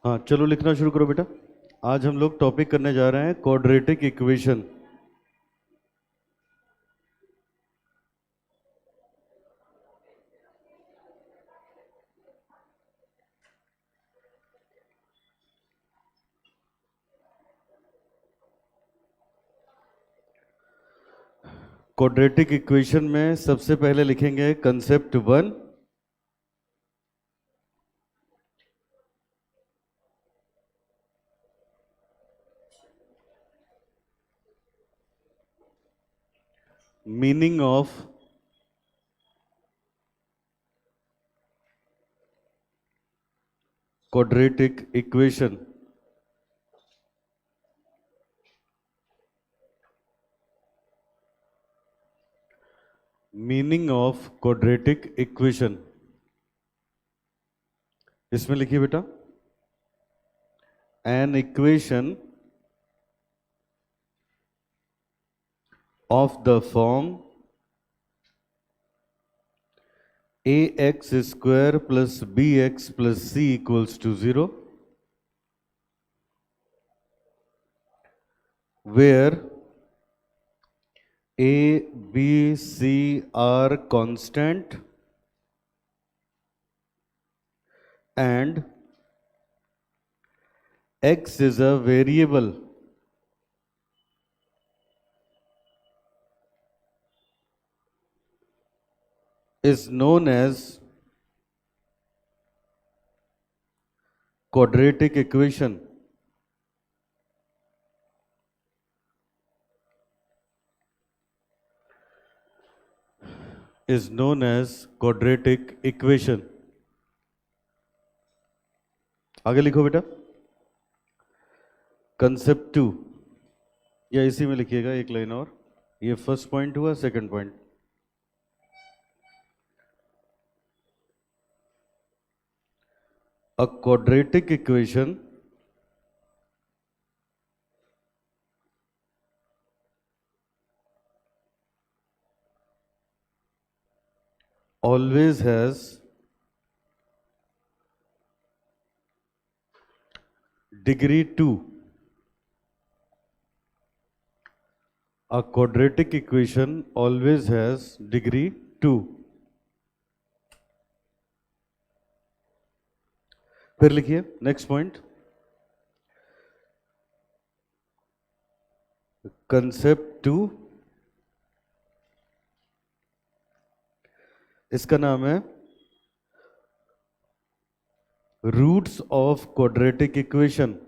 हाँ चलो लिखना शुरू करो बेटा। आज हम लोग टॉपिक करने जा रहे हैं क्वाड्रेटिक इक्वेशन। क्वाड्रेटिक इक्वेशन में सबसे पहले लिखेंगे concept 1। Meaning of quadratic equation. Meaning of quadratic equation इसमें लिखिए बेटा, an equation of the form ax square plus bx plus c equals to 0, where a, b, c are constant and x is a variable is known as quadratic equation. Is known as quadratic equation. आगे लिखो बेटा, concept 2 या इसी में लिखिएगा एक line और। ये फर्स्ट पॉइंट हुआ, second point. A quadratic equation always has degree 2. A quadratic equation always has degree 2. फिर लिखिए नेक्स्ट पॉइंट, कंसेप्ट 2, इसका नाम है roots of quadratic equation.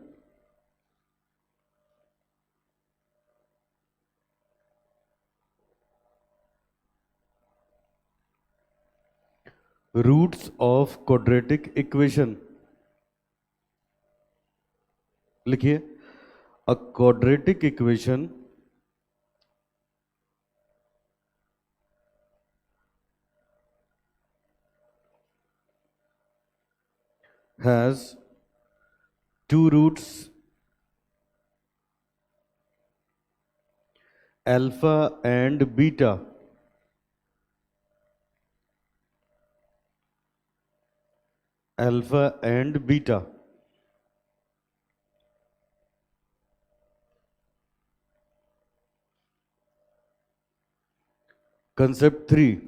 Roots of quadratic equation लिखिए, a quadratic equation has two roots, alpha and beta. Alpha and beta. Concept 3,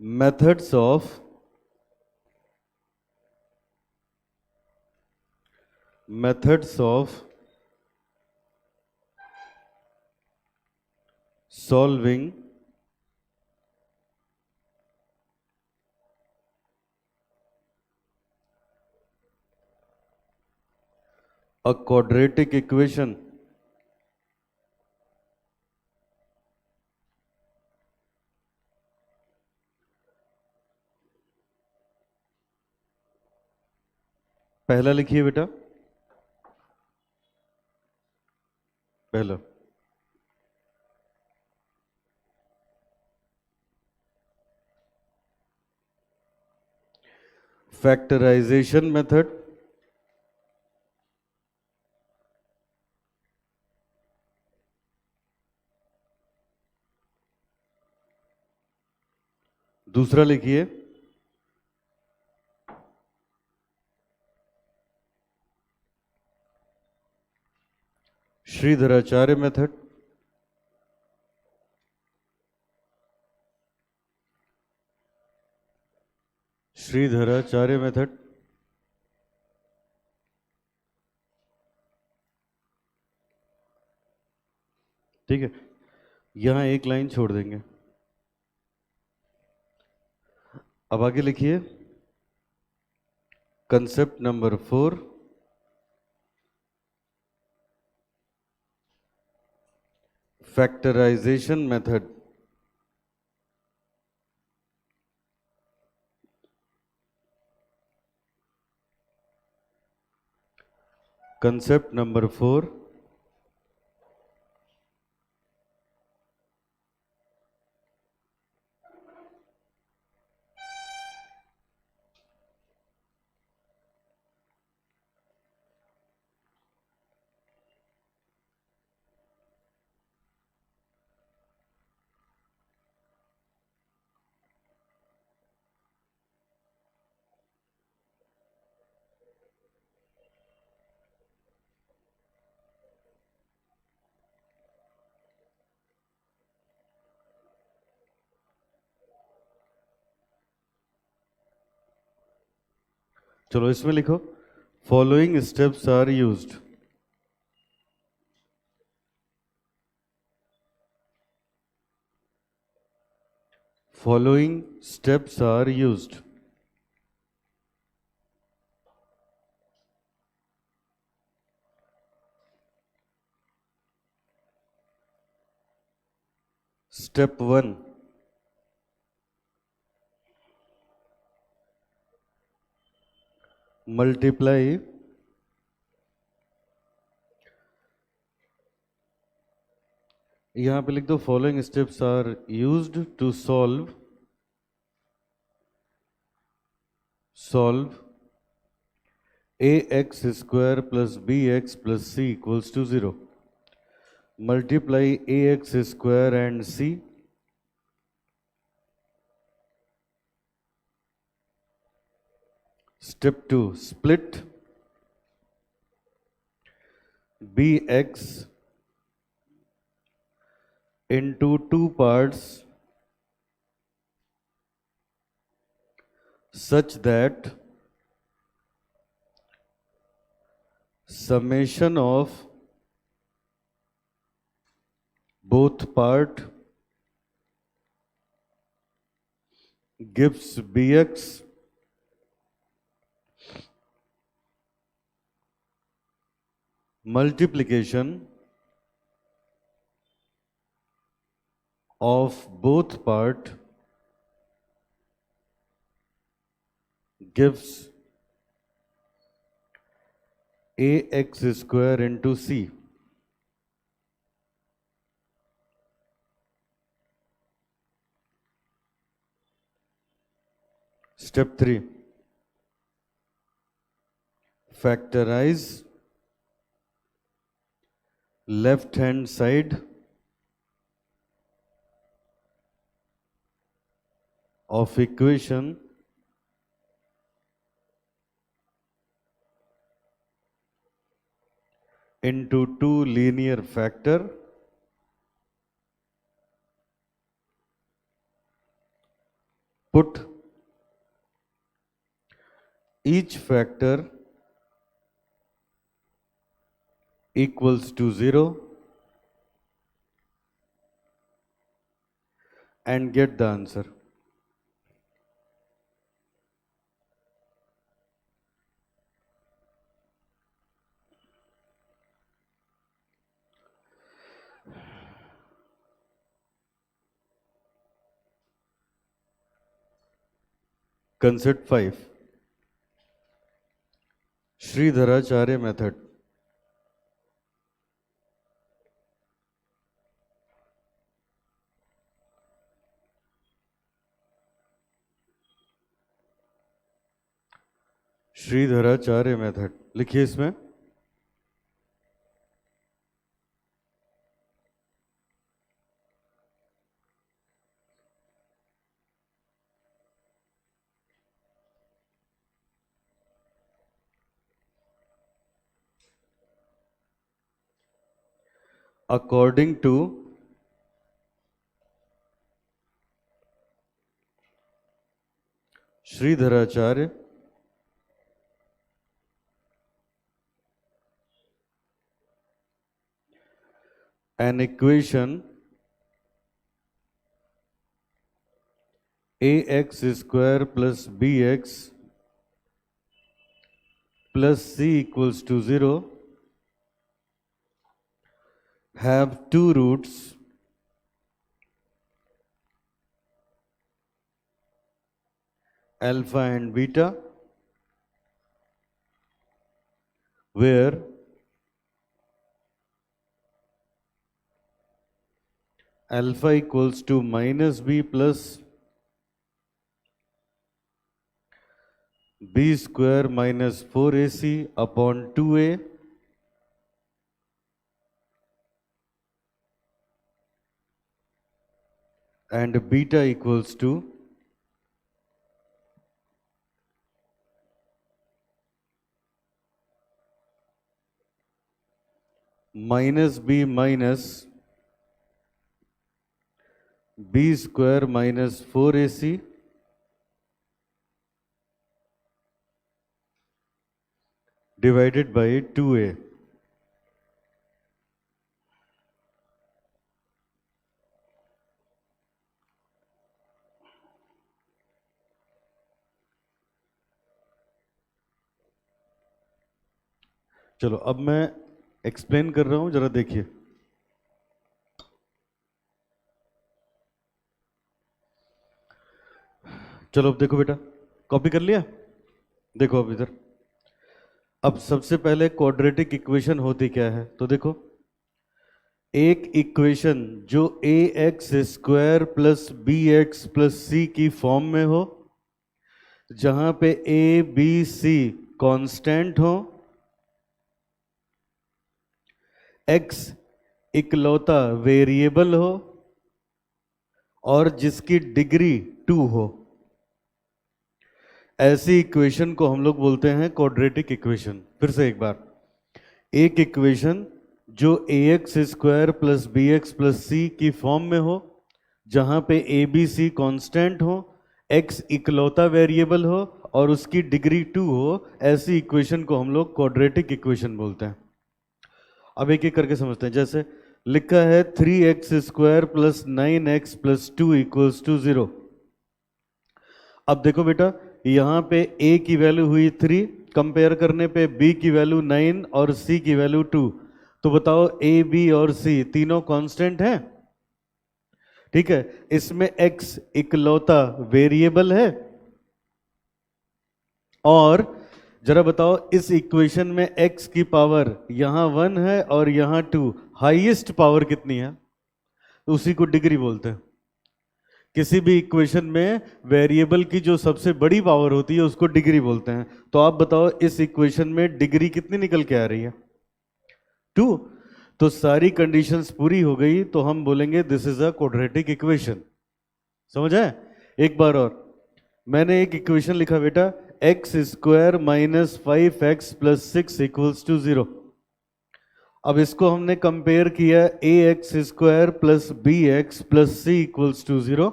methods of solving a quadratic equation। पहला लिखिए बेटा, पहला फैक्टराइजेशन मेथड। दूसरा लिखिए Sridharacharya method. Sridharacharya method. ठीक है, यहां एक लाइन छोड़ देंगे. अब आगे लिखिए concept number 4, factorization method. Concept number 4, चलो इसमें लिखो following steps are used. Following steps are used. Step 1, multiply यहाँ पे लिख दो following steps are used to solve ax square plus bx plus c equals to 0. Multiply ax square and c. Step 2, split bx into two parts such that summation of both part gives bx multiplication of both part gives ax square into c. Step 3, factorize left hand side of equation into two linear factor. Put each factor equals to 0 and get the answer. Concept 5, Sridharacharya method. Shridharacharya method लिखिए इसमें according to Sridharacharya, an equation ax square plus bx plus c equals to 0 have two roots alpha and beta, where alpha equals to minus b plus b square minus 4ac upon 2a and beta equals to minus b minus b square minus 4ac divided by 2a. चलो अब मैं explain कर रहा हूं, जरा देखिए। चलो अब देखो बेटा, कॉपी कर लिया? देखो अब इधर, अब सबसे पहले क्वाड्रेटिक इक्वेशन होती क्या है, तो देखो एक इक्वेशन जो a x square plus b x plus c की फॉर्म में हो, जहां पे ए बी सी कांस्टेंट हो, एक्स इकलौता वेरिएबल हो और जिसकी डिग्री 2 हो, ऐसी इक्वेशन को हम लोग बोलते हैं क्वाड्रेटिक इक्वेशन। फिर से एक बार, एक इक्वेशन जो a x square plus b x plus c की फॉर्म में हो, जहां पे ए बी सी कॉन्स्टेंट हो, एक्स इकलौता वेरिएबल हो और उसकी डिग्री 2 हो, ऐसी इक्वेशन को हम लोग क्वाड्रेटिक इक्वेशन बोलते हैं। अब एक एक करके समझते हैं। जैसे लिखा है 3x square plus 9x plus 2 equals to 0। अब देखो बेटा, यहाँ पे a की वैल्यू हुई 3, कंपेयर करने पे b की वैल्यू 9 और c की वैल्यू 2। तो बताओ a, b और c तीनों कांस्टेंट हैं? ठीक है, इसमें x इकलौता वेरिएबल है। और जरा बताओ, इस इक्वेशन में x की पावर यहां 1 है और यहां 2, हाईएस्ट पावर कितनी है? तो उसी को डिग्री बोलते हैं। किसी भी इक्वेशन में वेरिएबल की जो सबसे बड़ी पावर होती है उसको डिग्री बोलते हैं। तो आप बताओ इस इक्वेशन में डिग्री कितनी निकल के आ रही है? 2। तो सारी कंडीशंस पूरी हो गई तो हम बोलेंगे this is a quadratic equation. समझ आए? एक बार और, मैंने एक इक्वेशन लिखा बेटा, x square minus 5x plus 6 equals to 0। अब इसको हमने कंपेयर किया a x square plus b x plus c equals to 0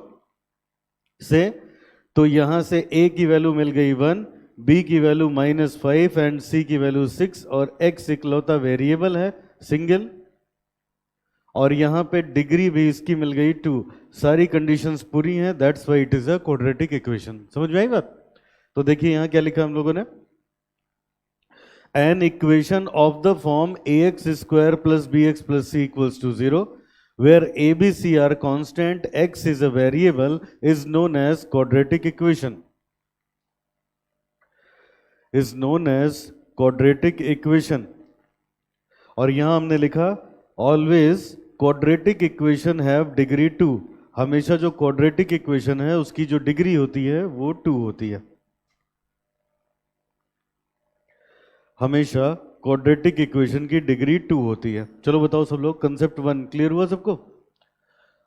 से, तो यहां से a की वैल्यू मिल गई 1, b की वैल्यू -5 एंड c की वैल्यू 6 और x इकलौता वेरिएबल है सिंगल, और यहां पे डिग्री भी इसकी मिल गई 2। सारी कंडीशंस पूरी हैं, that's why it is a quadratic equation. समझ में आई बात? तो देखिए यहां क्या लिखा हम लोगों ने, an equation of the form ax square plus bx plus c equals to 0 where a, b, c are constant, x is a variable is known as quadratic equation. Is known as quadratic equation. और यहां हमने लिखा always quadratic equation have degree 2। हमेशा जो quadratic equation है उसकी जो degree होती है वो 2 होती है। हमेशा क्वाड्रेटिक इक्वेशन की डिग्री 2 होती है। चलो बताओ सब लोग, कंसेप्ट 1 क्लियर हुआ सबको?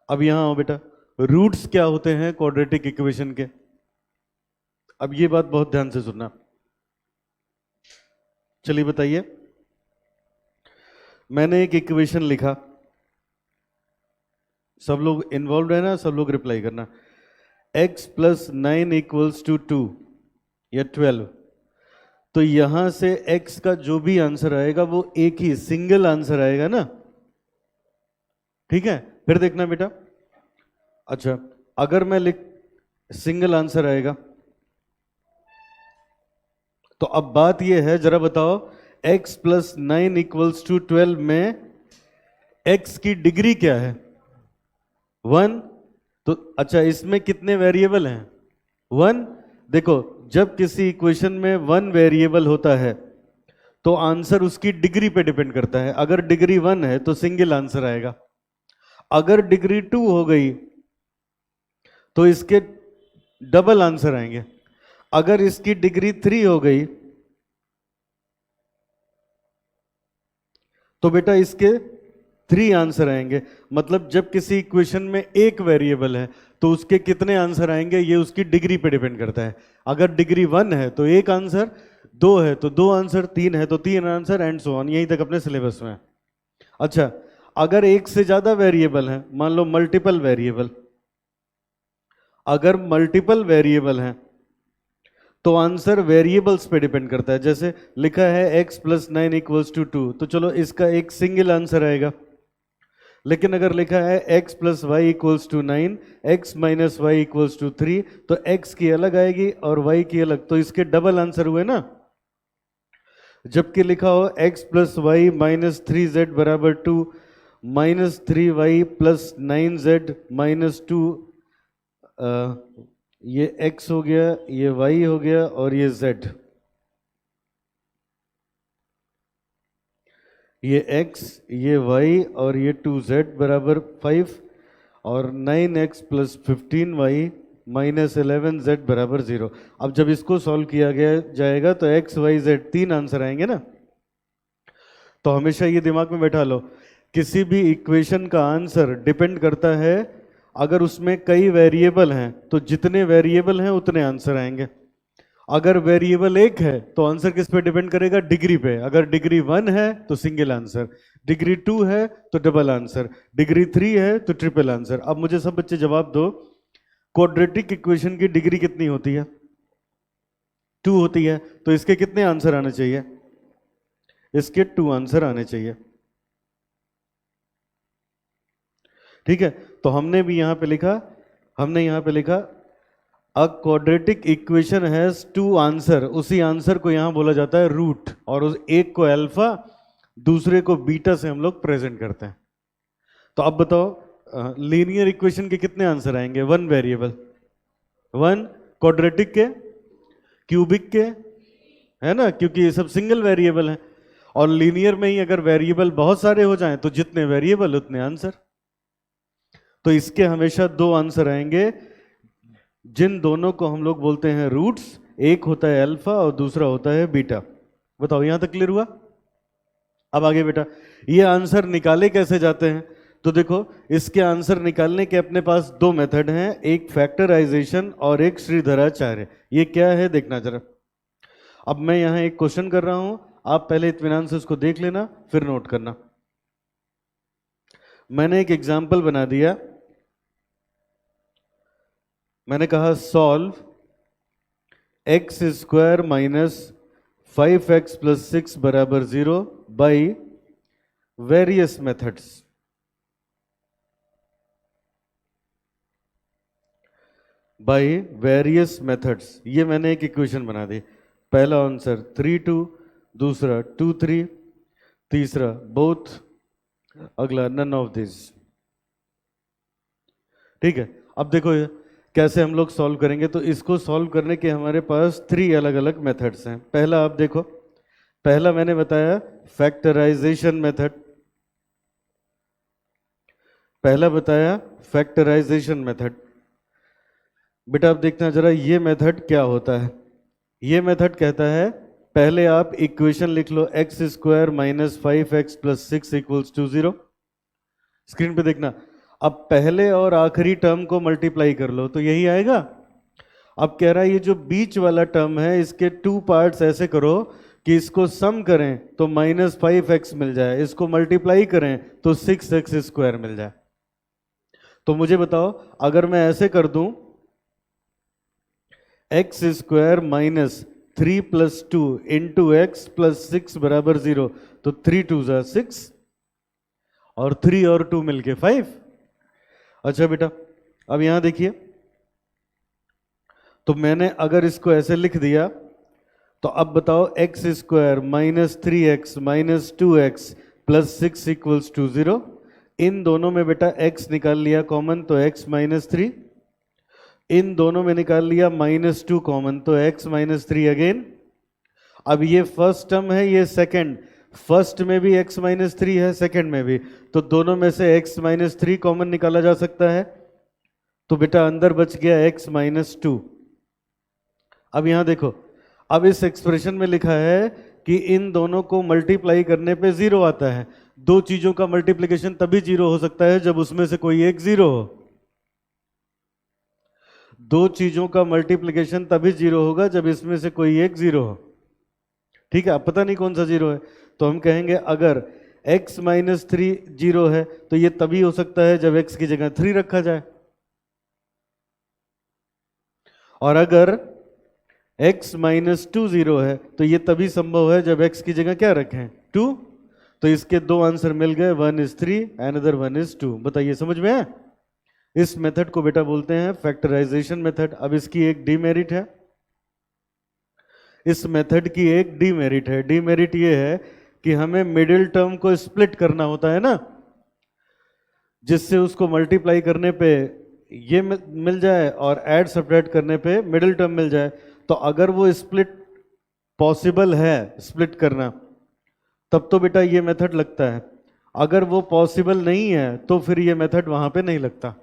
अब यहां आओ बेटा, रूट्स क्या होते हैं क्वाड्रेटिक इक्वेशन के? अब ये बात बहुत ध्यान से सुनना। चलिए बताइए, मैंने एक इक्वेशन लिखा सब लोग इन्वॉल्व रहना, सब लोग रिप्लाई करना। x प्लस 9 इक्वल्स टू 2 या 12, तो यहां से x का जो भी आंसर आएगा वो एक ही सिंगल आंसर आएगा ना, ठीक है। फिर देखना बेटा, अच्छा अगर मैं लिख सिंगल आंसर आएगा, तो अब बात ये है, जरा बताओ x प्लस 9 इक्वल्स टू 12 में x की डिग्री क्या है? 1। तो अच्छा इसमें कितने वेरिएबल हैं? 1। देखो जब किसी इक्वेशन में 1 वेरिएबल होता है तो आंसर उसकी डिग्री पे डिपेंड करता है। अगर डिग्री 1 है तो सिंगल आंसर आएगा, अगर डिग्री 2 हो गई तो इसके डबल आंसर आएंगे, अगर इसकी डिग्री 3 हो गई तो बेटा इसके 3 आंसर आएंगे। मतलब जब किसी इक्वेशन में एक वेरिएबल है तो उसके कितने आंसर आएंगे ये उसकी डिग्री पे डिपेंड करता है। अगर डिग्री 1 है तो एक आंसर, 2 है तो 2 आंसर, 3 है तो 3 आंसर, एंड सो ऑन, यहीं तक अपने सिलेबस में। अच्छा अगर एक से ज्यादा वेरिएबल है, मान लो मल्टीपल वेरिएबल, अगर मल्टीपल वेरिएबल है तो आंसर वेरिएबल्स पे डिपेंड करता है। जैसे लिखा है x प्लस 9 इक्वल्स टू 2, तो चलो इसका एक सिंगल आंसर आएगा। लेकिन अगर लिखा है x plus Y equals to 9, x minus Y equals to 3, तो x की अलग आएगी और y की अलग, तो इसके डबल आंसर हुए ना। जबकि लिखा हो x plus Y minus 3z बराबर 2, minus 3y plus 9z minus 2, ये x हो गया, ये y हो गया और ये z, ये x, ये y और ये 2z बराबर 5, और 9x plus 15y minus 11z बराबर 0। अब जब इसको सॉल्व किया गया जाएगा तो x, y, z 3 आंसर आएंगे ना। तो हमेशा ये दिमाग में बैठा लो, किसी भी इक्वेशन का आंसर डिपेंड करता है, अगर उसमें कई वेरिएबल हैं तो जितने वेरिएबल हैं उतने आंसर आएंगे। अगर वेरिएबल एक है तो आंसर किस पे डिपेंड करेगा? डिग्री पे। अगर डिग्री 1 है तो सिंगल आंसर, डिग्री 2 है तो डबल आंसर, डिग्री 3 है तो ट्रिपल आंसर। अब मुझे सब बच्चे जवाब दो, क्वाड्रेटिक इक्वेशन की डिग्री कितनी होती है? 2 होती है, तो इसके कितने आंसर आने चाहिए? इसके 2 आंसर आने चाहिए, ठीक है। तो हमने भी यहां पे लिखा, अ क्वाड्रेटिक इक्वेशन हैज 2 आंसर, उसी आंसर को यहां बोला जाता है रूट, और उस एक को अल्फा दूसरे को बीटा से हम लोग प्रेजेंट करते हैं। तो अब बताओ लीनियर इक्वेशन के कितने आंसर आएंगे? 1 वेरिएबल, 1 क्वाड्रेटिक के, क्यूबिक के, है ना, क्योंकि ये सब सिंगल वेरिएबल है। और लीनियर में ही अगर वेरिएबल बहुत सारे हो जाएं तो जितने वेरिएबल उतने आंसर। तो इसके हमेशा 2 आंसर आएंगे, जिन दोनों को हम लोग बोलते हैं रूट्स। एक होता है अल्फा और दूसरा होता है बीटा। बताओ यहां तक क्लियर हुआ? अब आगे बेटा, ये आंसर निकाले कैसे जाते हैं? तो देखो इसके आंसर निकालने के अपने पास 2 मेथड हैं, एक फैक्टराइजेशन और एक श्रीधराचार्य। ये क्या है देखना जरा। अब मैं यहां एक क्वेश्चन कर रहा हूं, आप पहले इत्मीनान से उसको देख लेना फिर नोट करना। मैंने एक एग्जाम्पल बना दिया, मैंने कहा solve x square minus 5x plus 6 बराबर 0 by various methods. By various methods, ये मैंने एक इक्वेशन बना दी। पहला आंसर 3-2, दूसरा 2-3, तीसरा बोथ, अगला नन ऑफ दिस, ठीक है। अब देखो कैसे हम लोग सॉल्व करेंगे। तो इसको सॉल्व करने के हमारे पास 3 अलग अलग मेथड्स हैं। पहला आप देखो, पहला मैंने बताया फैक्टराइजेशन मेथड, पहला बताया फैक्टराइजेशन मेथड। बेटा आप देखना जरा ये मेथड क्या होता है। ये मेथड कहता है पहले आप इक्वेशन लिख लो x square minus 5x plus 6 equals to 0। Screen पे देखना, अब पहले और आखिरी टर्म को मल्टीप्लाई कर लो तो यही आएगा। अब कह रहा है ये जो बीच वाला टर्म है इसके 2 पार्ट्स ऐसे करो कि इसको सम करें तो माइनस 5x मिल जाए, इसको मल्टीप्लाई करें तो 6x स्क्वायर मिल जाए। तो मुझे बताओ, अगर मैं ऐसे कर दूं x square minus 3 plus 2 into X plus 6 बराबर 0, तो 3 2 जा 6 और 3 और 2 मिलके 5। अच्छा बेटा, अब यहां देखिए, तो मैंने अगर इसको ऐसे लिख दिया, तो अब बताओ X square minus 3x minus 2x plus 6 equals to 0। इन दोनों में बेटा x निकाल लिया कॉमन, तो x माइनस 3। इन दोनों में निकाल लिया माइनस 2 कॉमन, तो x माइनस 3 अगेन। अब ये फर्स्ट टर्म है, ये सेकंड, फर्स्ट में भी x माइनस 3 है, सेकंड में भी, तो दोनों में से x माइनस 3 कॉमन निकाला जा सकता है, तो बेटा अंदर बच गया x माइनस 2। अब यहां देखो, अब इस एक्सप्रेशन में लिखा है कि इन दोनों को मल्टीप्लाई करने पे 0 आता है। दो चीजों का मल्टीप्लिकेशन तभी 0 हो सकता है जब उसमें से कोई एक 0 हो। दो चीजों का मल्टीप्लिकेशन तभी 0 होगा जब इसमें से कोई एक 0 हो। ठीक है, अब पता नहीं कौन सा 0 है, तो हम कहेंगे अगर x माइनस 3 0 है तो ये तभी हो सकता है जब x की जगह 3 रखा जाए, और अगर x माइनस 2 0 है तो ये तभी संभव है जब x की जगह क्या रखें, 2। तो इसके दो आंसर मिल गए, one is 3, another one is 2। बताइए समझ में है? इस मेथड को बेटा बोलते हैं फैक्टराइजेशन मेथड। अब इसकी एक डीमेरिट है, इस मेथड की एक डीमेरिट है। डीमेरिट ये है कि हमें मिडिल टर्म को स्प्लिट करना होता है ना, जिससे उसको मल्टीप्लाई करने पे ये मिल जाए और ऐड सब्ट्रैक्ट करने पे मिडिल टर्म मिल जाए। तो अगर वो स्प्लिट पॉसिबल है, स्प्लिट करना, तब तो बेटा ये मेथड लगता है। अगर वो पॉसिबल नहीं है तो फिर ये मेथड वहां पे नहीं लगता।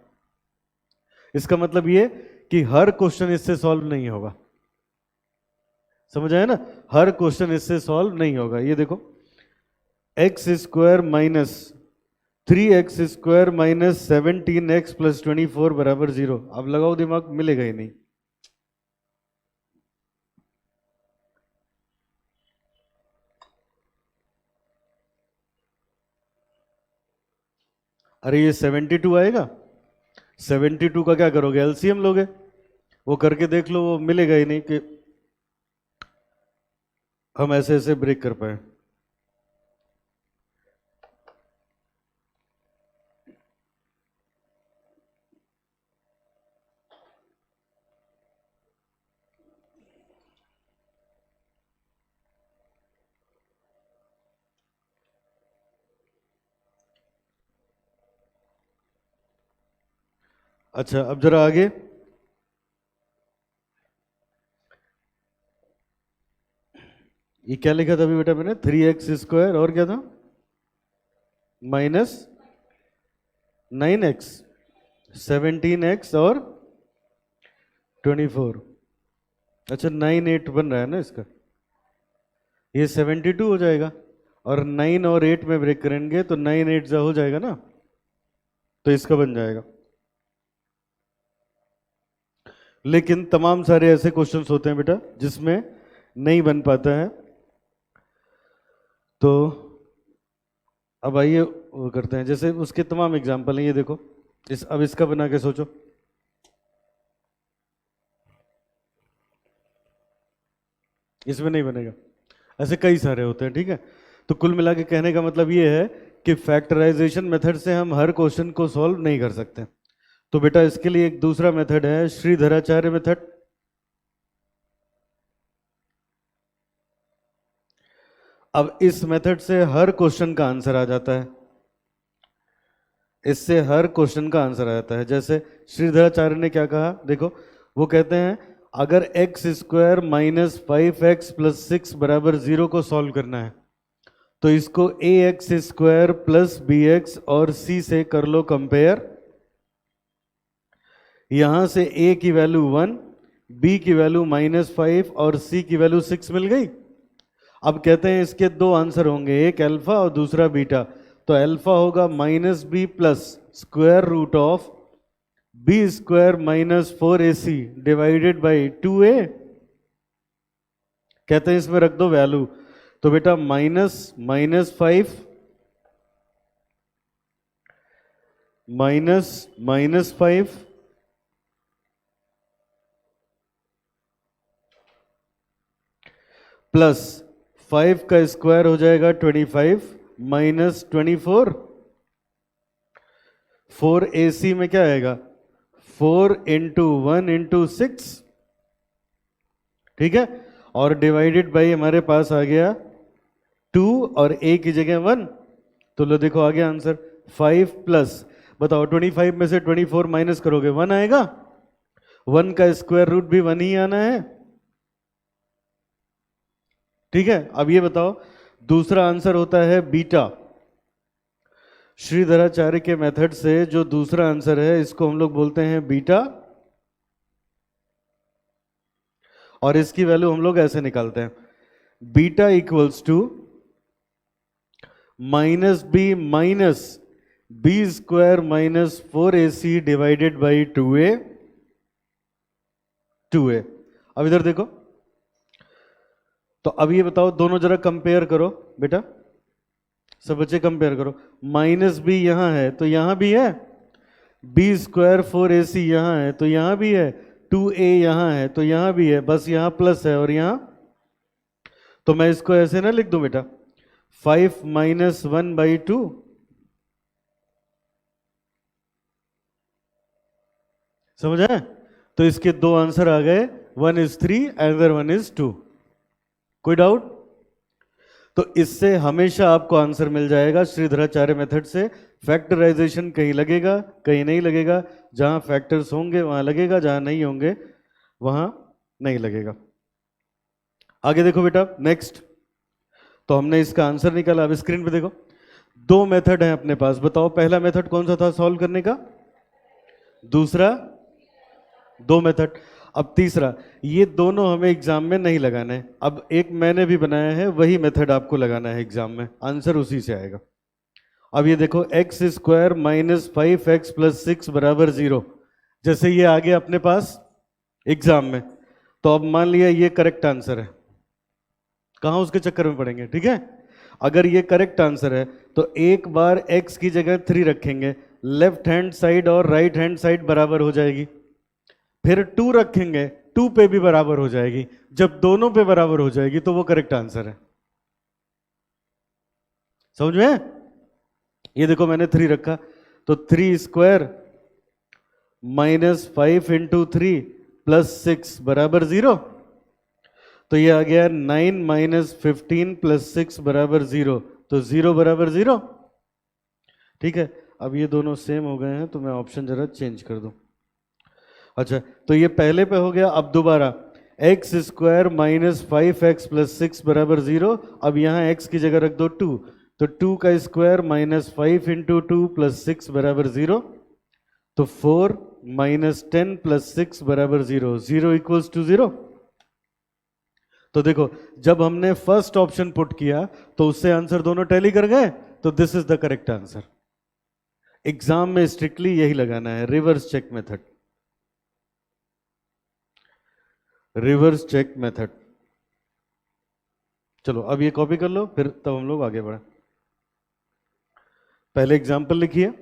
इसका मतलब ये कि हर क्वेश्चन इससे सॉल्व नहीं होगा। समझ आया ना? हर क्वेश्चन इससे सॉल्व नहीं होगा। ये देखो, x square minus 3x square minus 17x plus 24 बराबर 0। अब लगाओ दिमाग, मिलेगा ही नहीं। अरे ये 72 आएगा, 72 का क्या करोगे, एलसीएम लोगे? वो करके देख लो, वो मिलेगा ही नहीं कि हम ऐसे ऐसे ब्रेक कर पाए। अच्छा, अब जरा आगे, ये क्या लिखा था अभी बेटा मैंने, 3x स्क्वायर और क्या था, माइनस 9x, 17x और 24। अच्छा 9 8 बन रहा है ना इसका, ये 72 हो जाएगा, और 9 और 8 में ब्रेक करेंगे तो 9 8 जा हो जाएगा ना, तो इसका बन जाएगा। लेकिन तमाम सारे ऐसे क्वेश्चंस होते हैं बेटा जिसमें नहीं बन पाता है। तो अब आइए वो करते हैं, जैसे उसके तमाम एग्जाम्पल हैं। ये देखो, अब इसका बना के सोचो, इसमें नहीं बनेगा। ऐसे कई सारे होते हैं, ठीक है। तो कुल मिला के कहने का मतलब ये है कि फैक्टराइजेशन मेथड से हम हर क्वेश्चन को सॉल्व नहीं कर सकते। तो बेटा इसके लिए एक दूसरा मेथड है, श्रीधराचार्य मेथड। अब इस मेथड से हर क्वेश्चन का आंसर आ जाता है, इससे हर क्वेश्चन का आंसर आ जाता है। जैसे श्रीधराचार्य ने क्या कहा, देखो, वो कहते हैं अगर x square minus 5x plus 6 बराबर 0 को सॉल्व करना है तो इसको a x square plus b x और सी से कर लो कंपेयर। यहां से a की वैल्यू 1, b की वैल्यू -5 और c की वैल्यू 6 मिल गई। अब कहते हैं इसके दो आंसर होंगे, एक अल्फा और दूसरा बीटा। तो अल्फा होगा -b plus square root of b square minus 4ac divided by 2a। कहते हैं इसमें रख दो वैल्यू, तो बेटा -5 माइनस -5 प्लस 5 का स्क्वायर हो जाएगा 25 माइनस 24। 4ac में क्या आएगा 4 इंटू 1 इंटू 6, ठीक है, और डिवाइडेड बाई हमारे पास आ गया 2 और a की जगह 1, तो लो देखो आ गया आंसर 5 प्लस, बताओ 25 में से 24 माइनस करोगे 1 आएगा, 1 का स्क्वायर रूट भी 1 ही आना है, ठीक है। अब ये बताओ दूसरा आंसर होता है बीटा। श्रीधराचार्य के मेथड से जो दूसरा आंसर है इसको हम लोग बोलते हैं बीटा, और इसकी वैल्यू हम लोग ऐसे निकालते हैं, beta equals to minus B square minus 4ac divided by 2a। अब इधर देखो, तो अब ये बताओ दोनों जरा कंपेयर करो बेटा, सब बच्चे कंपेयर करो, माइनस बी यहां है तो यहां भी है, बी स्क्वायर 4ac यहां है तो यहां भी है, 2a यहां है तो यहां भी है, बस यहां प्लस है और यहां, तो मैं इसको ऐसे ना लिख दूं बेटा 5 माइनस 1/2, समझ आए? तो इसके दो आंसर आ गए, 1 इज 3 अदर 1 इज 2। कोई डाउट? तो इससे हमेशा आपको आंसर मिल जाएगा श्रीधराचार्य मेथड से। फैक्टराइजेशन कहीं लगेगा कहीं नहीं लगेगा, जहां फैक्टर्स होंगे वहां लगेगा, जहां नहीं होंगे वहां नहीं लगेगा। आगे देखो बेटा नेक्स्ट, तो हमने इसका आंसर निकाला, अब स्क्रीन पे देखो, दो मेथड है अपने पास, बताओ पहला मेथड कौन सा था सॉल्व करने का, दूसरा, दो मेथड, अब तीसरा, ये दोनों हमें एग्जाम में नहीं लगाने हैं, अब एक मैंने भी बनाया है वही मेथड आपको लगाना है एग्जाम में, आंसर उसी से आएगा। अब ये देखो x square minus 5x plus 6 बराबर 0, जैसे ये आ गया अपने पास एग्जाम में, तो अब मान लिया ये करेक्ट आंसर है, कहां उसके चक्कर में पड़ेंगे, ठीक है। अगर ये करेक्ट आंसर है तो एक बार x की जगह 3 रखेंगे, लेफ्ट हैंड साइड और राइट हैंड साइड बराबर हो जाएगी, फिर 2 रखेंगे 2 पे भी बराबर हो जाएगी, जब दोनों पे बराबर हो जाएगी तो वो करेक्ट आंसर है, समझ में? ये देखो मैंने 3 रखा, तो 3 स्क्वायर माइनस 5 इंटू 3 प्लस 6 बराबर 0, तो ये आ गया 9 माइनस 15 प्लस 6 बराबर 0, तो 0 बराबर 0, ठीक है। अब ये दोनों सेम हो गए हैं तो मैं ऑप्शन जरा चेंज कर दूं। अच्छा, तो ये पहले पे हो गया, अब दोबारा x square minus 5x plus 6 बराबर 0, अब यहाँ x की जगह रख दो 2, तो 2 का स्क्वायर माइनस 5 इंटू 2 प्लस 6 बराबर 0, तो 4 माइनस 10 प्लस 6 बराबर 0, 0 इक्वल्स टू 0। तो देखो जब हमने फर्स्ट ऑप्शन पुट किया तो उससे आंसर दोनों टैली कर गए, तो this is the correct answer. Exam में स्ट्रिक्टली यही लगाना है, reverse check method, reverse check method. चलो अब ये कॉपी कर लो, फिर तब हम लोग आगे बढ़े। पहले एग्जाम्पल लिखिए,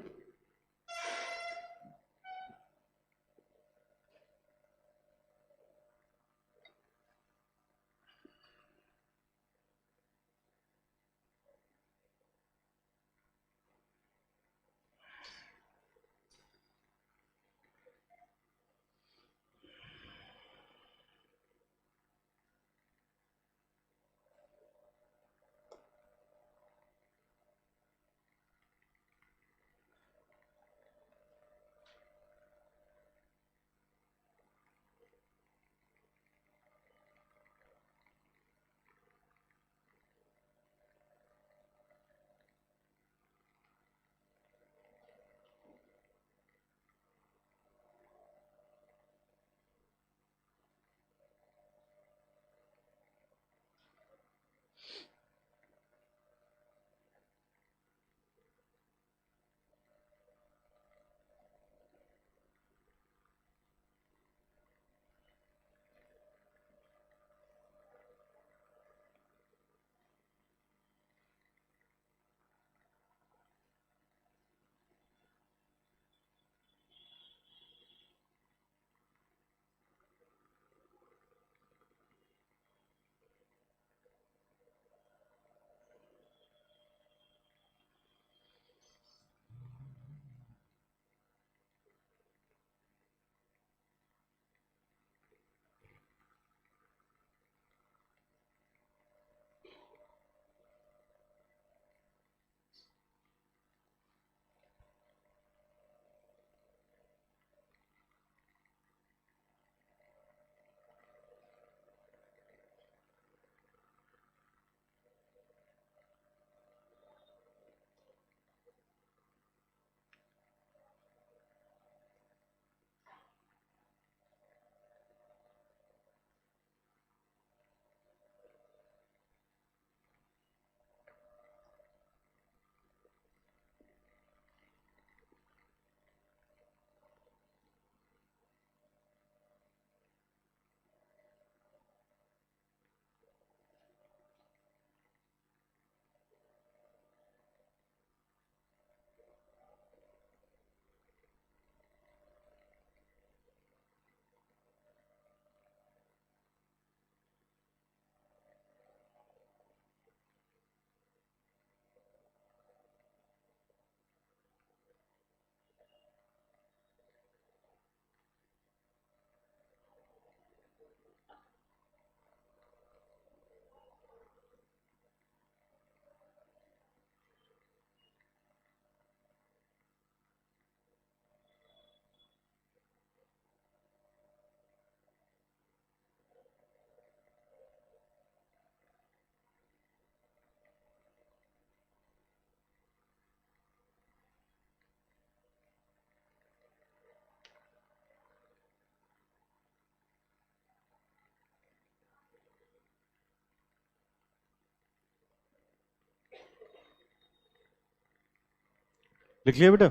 लिख लिया बेटा?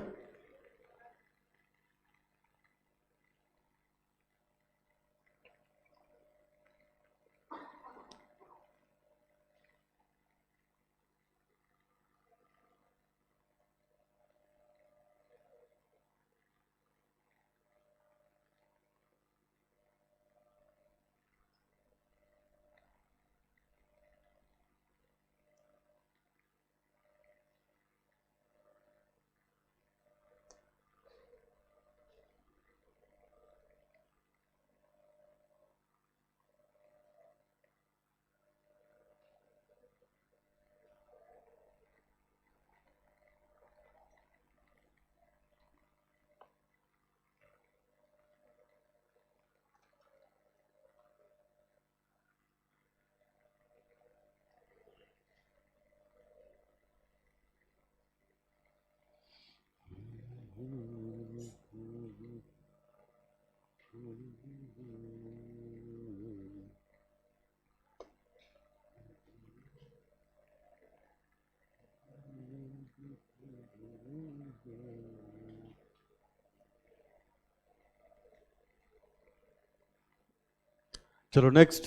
चलो नेक्स्ट,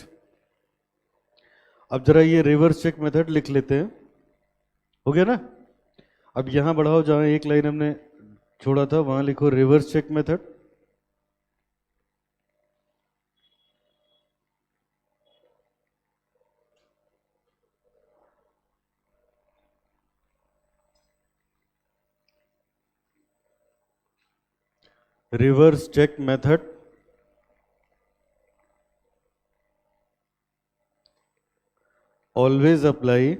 अब जरा ये रिवर्स चेक मेथड लिख लेते हैं। हो गया ना? अब यहां बढ़ाओ, जहां एक लाइन हमने छोड़ा था वहां लिखो reverse check method. Reverse check method always apply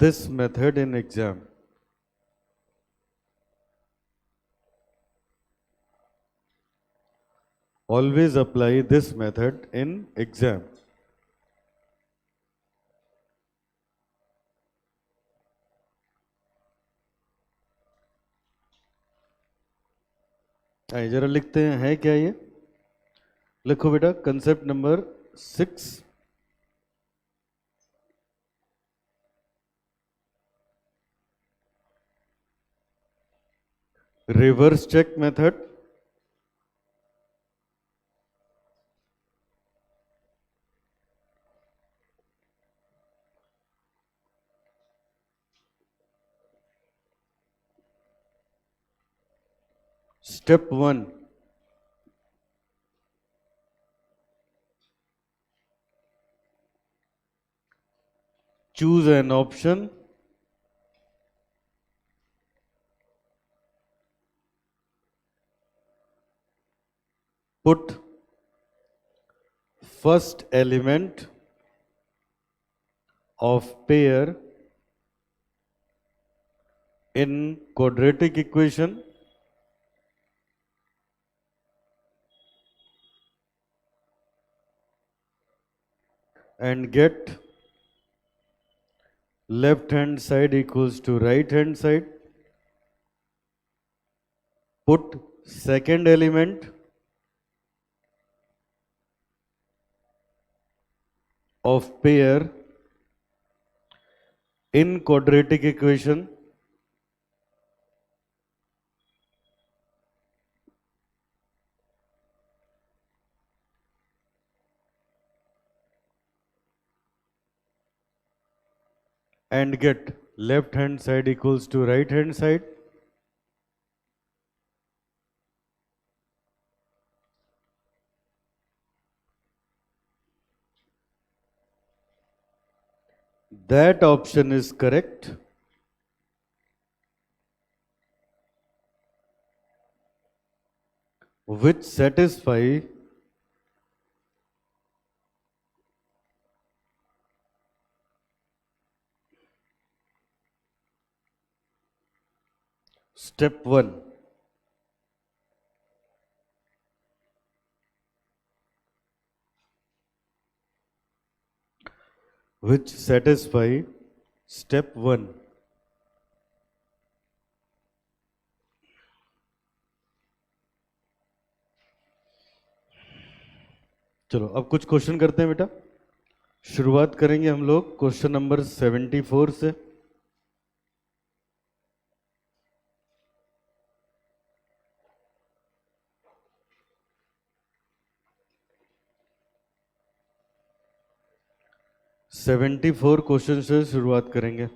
this method in exam. Always apply this method in exam. आइए जरा लिखते हैं, है क्या ये? लिखो बेटा, concept number 6, reverse check method step 1, choose an option put first element of pair in quadratic equation and get left hand side equals to right hand side. Put second element of pair in quadratic equation and get left hand side equals to right hand side. That option is correct. Which satisfy step 1. Which satisfy step 1. चलो अब कुछ question करते हैं बेटा। शुरुआत करेंगे हम लोग क्वेश्चन नंबर 74 से। 74 क्वेश्चन से शुरुआत करेंगे।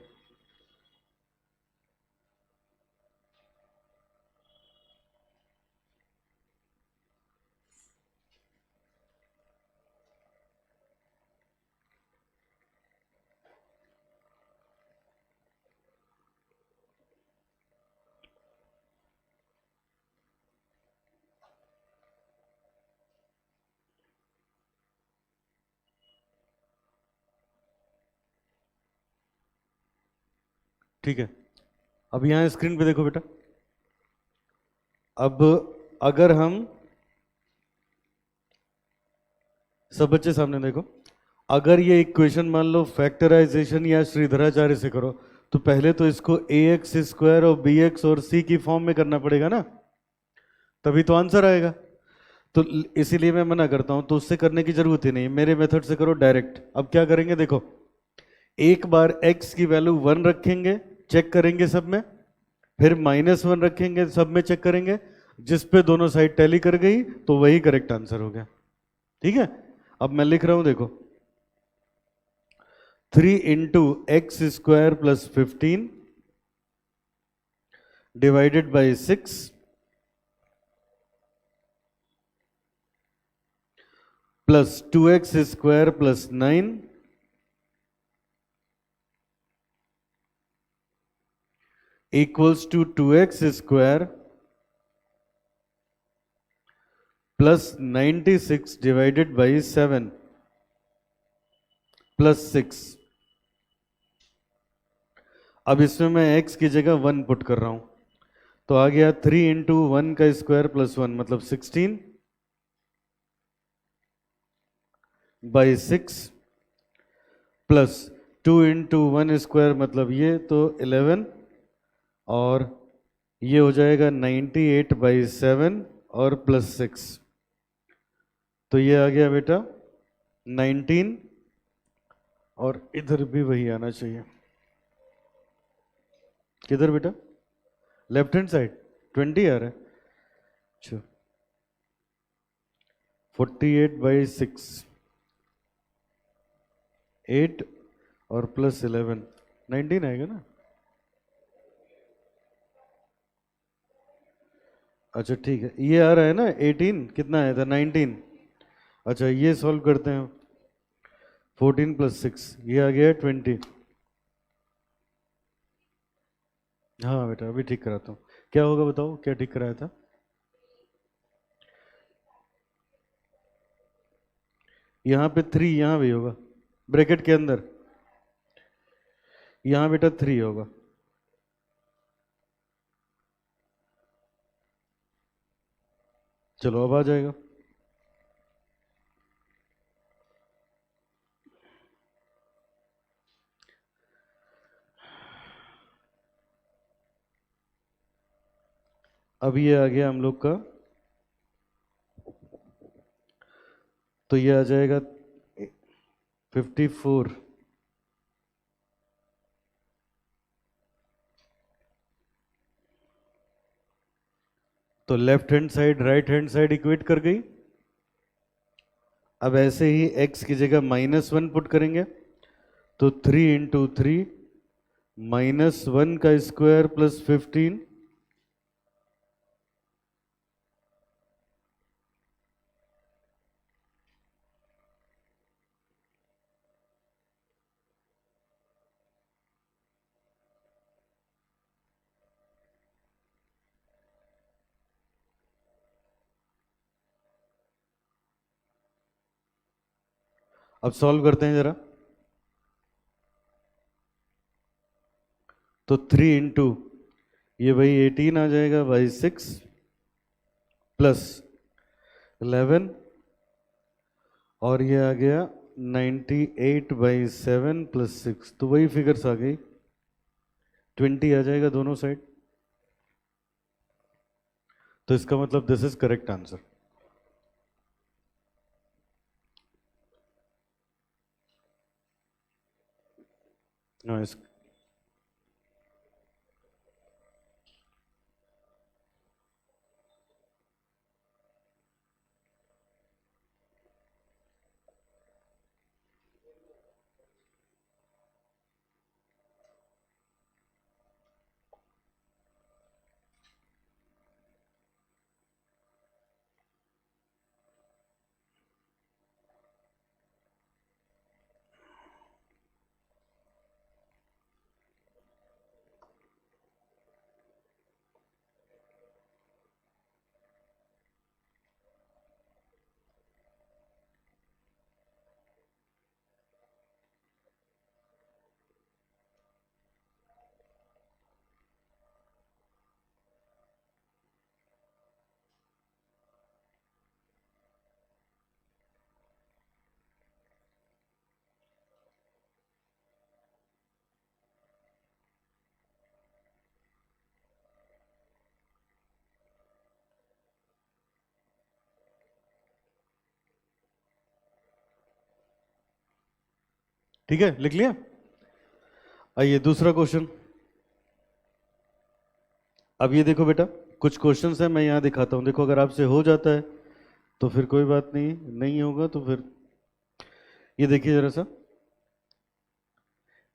ठीक है, अब यहां स्क्रीन पे देखो बेटा। अब अगर हम सब बच्चे सामने देखो, अगर ये इक्वेशन मान लो फैक्टराइजेशन या श्रीधराचार्य से करो, तो पहले तो इसको ax स्क्वायर और bx और c की फॉर्म में करना पड़ेगा ना, तभी तो आंसर आएगा। तो इसीलिए मैं मना करता हूं, तो उससे करने की जरूरत ही नहीं, मेरे मेथड से करो डायरेक्ट। अब क्या करेंगे देखो, एक बार x की वैल्यू 1 रखेंगे, चेक करेंगे सब में, फिर -1 रखेंगे, सब में चेक करेंगे, जिस पे दोनों साइड टैली कर गई तो वही करेक्ट आंसर हो गया। ठीक है, अब मैं लिख रहा हूं देखो, 3 into X square plus 15 divided by 6 plus 2x square plus 9 equals to 2x square plus 96 divided by 7 plus 6। अब इसमें मैं x की जगह 1 पुट कर रहा हूं, तो आ गया 3 इंटू 1 का स्क्वायर प्लस 1 मतलब 16 बाई 6 प्लस 2 इंटू 1 स्क्वायर मतलब ये तो 11, और ये हो जाएगा 98 बाई 7 और प्लस 6, तो ये आ गया बेटा 19, और इधर भी वही आना चाहिए। किधर बेटा, लेफ्ट हैंड साइड 20 आ रहा है। अच्छा, 48 बाई 6, 8 और प्लस 11, 19 आएगा ना। अच्छा ठीक है, ये आ रहा है ना 18, कितना आया था 19। अच्छा ये सॉल्व करते हैं, 14 प्लस 6, ये आ गया 20। हाँ बेटा अभी ठीक कराता हूँ, क्या होगा बताओ, क्या ठीक कराया था। यहाँ पे 3, यहाँ भी होगा ब्रैकेट के अंदर, यहाँ बेटा 3 होगा। चलो अब आ जाएगा। अब ये आ गया हम लोग का, तो ये आ जाएगा 54। तो left hand side right hand side equate कर गई। अब ऐसे ही x की जगह -1 पुट करेंगे, तो 3 इंटू 3 -1 का स्क्वायर प्लस 15 अब सॉल्व करते हैं जरा, तो 3 इंटू ये वही 18 आ जाएगा बाई 6 प्लस 11, और ये आ गया 98 बाई 7 प्लस 6, तो वही फिगर्स आ गई, 20 आ जाएगा दोनों साइड। तो इसका मतलब दिस इज करेक्ट आंसर। हाँ इस ठीक है, लिख लिया। आइए दूसरा क्वेश्चन। अब ये देखो बेटा, कुछ क्वेश्चंस हैं, मैं यहाँ दिखाता हूँ। देखो, अगर आपसे हो जाता है तो फिर कोई बात नहीं, नहीं होगा तो फिर ये देखिए जरा सा।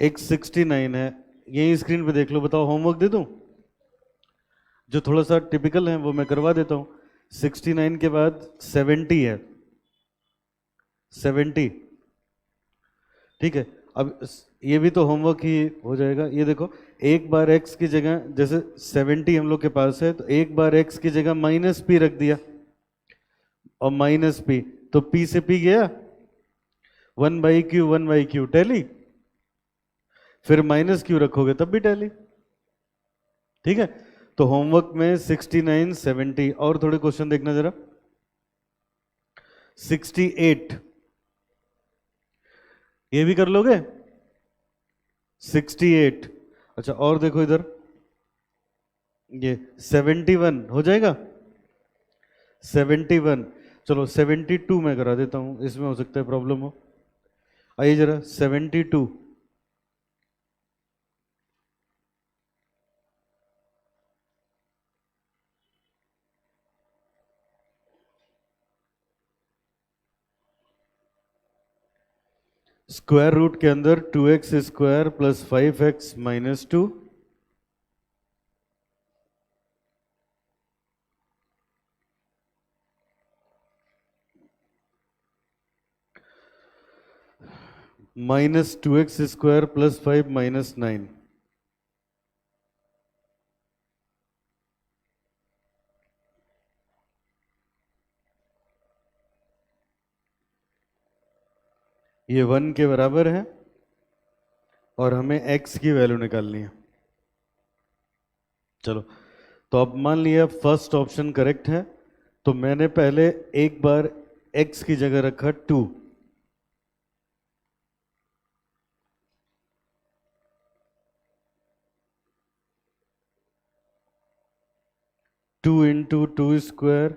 X69 है, यही स्क्रीन पे देख लो। बताओ, होमवर्क दे दूं? जो थोड़ा सा टिपिकल है वो मैं करवा देता हूँ। 69 के बाद 70 है, 70। ठीक है, अब ये भी तो होमवर्क ही हो जाएगा। ये देखो, एक बार x की जगह, जैसे 70 हम लोग के पास है, तो एक बार x की जगह माइनस पी रख दिया, और माइनस पी, तो p से p गया, 1/q 1/q टैली, फिर माइनस क्यू रखोगे तब भी टैली। ठीक है, तो होमवर्क में 69 70 और थोड़े क्वेश्चन देखना जरा। 68 ये भी कर लोगे? 68। अच्छा, और देखो इधर, ये 71 हो जाएगा। 71, चलो 72 मैं करा देता हूं, इसमें हो सकता है प्रॉब्लम हो। आइए जरा 72। स्क्वायर रूट के अंदर 2x square plus 5x minus 2, minus 2x square plus 5 minus 9। ये 1 के बराबर है और हमें x की वैल्यू निकालनी है। चलो, तो अब मान लिया फर्स्ट ऑप्शन करेक्ट है, तो मैंने पहले एक बार x की जगह रखा 2, 2 into 2 square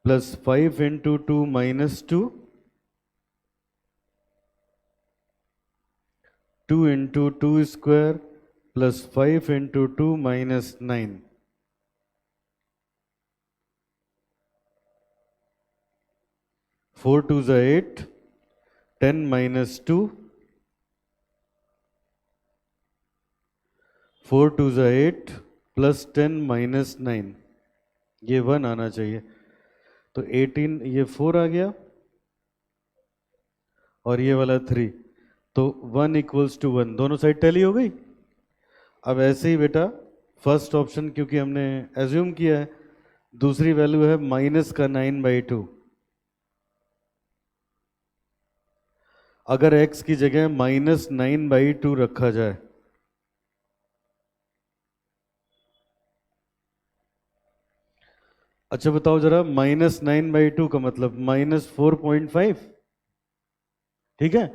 plus 5 into 2 minus 2, 2 into 2 square plus 5 into 2 minus 9। 4 2 is 8, 10 minus 2, 4 2 is 8 plus 10 minus 9, ये 1 आना चाहिए। तो 18, ये 4 आ गया और ये वाला 3, तो 1 इक्वल्स टू 1, दोनों साइड टैली हो गई। अब ऐसे ही बेटा, फर्स्ट ऑप्शन क्योंकि हमने एज्यूम किया है, दूसरी वैल्यू है माइनस का 9/2। अगर x की जगह माइनस 9/2 रखा जाए, अच्छा बताओ जरा, माइनस 9/2 का मतलब माइनस 4.5। ठीक है,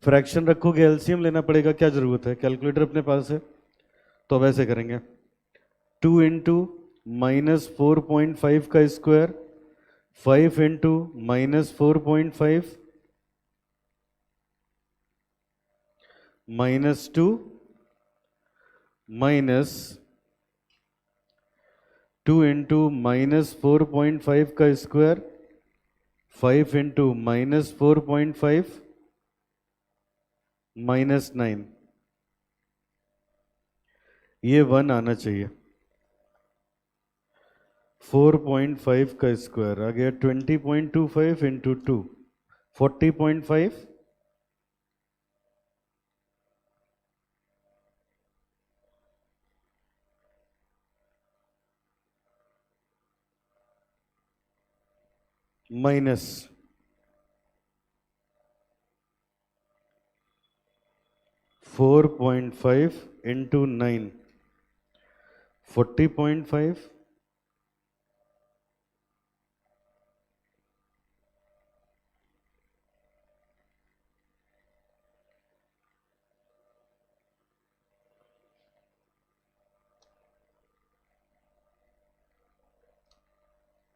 फ्रैक्शन रखोगे, एलसीएम लेना पड़ेगा, क्या जरूरत है, कैलकुलेटर अपने पास है। तो अब ऐसे करेंगे, 2 इंटू माइनस 4.5 का square, 5 into minus 4.5 minus 2 minus 2 into minus 4.5 का स्क्वायर, 5 इंटू माइनस 4.5 माइनस 9, ये 1 आना चाहिए। 4.5 का स्क्वायर आ गया 20.25 इंटू 2, 40.5 माइनस 4.5 इंटू 9, 40.5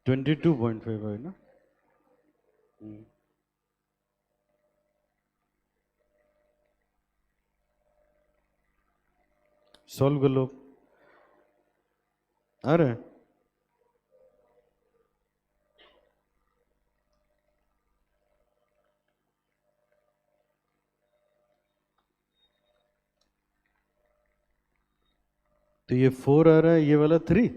22.5 है ना। सॉल्व कर लो। आ रहे हैं? तो ये 4 आ रहा है, ये वाला 3।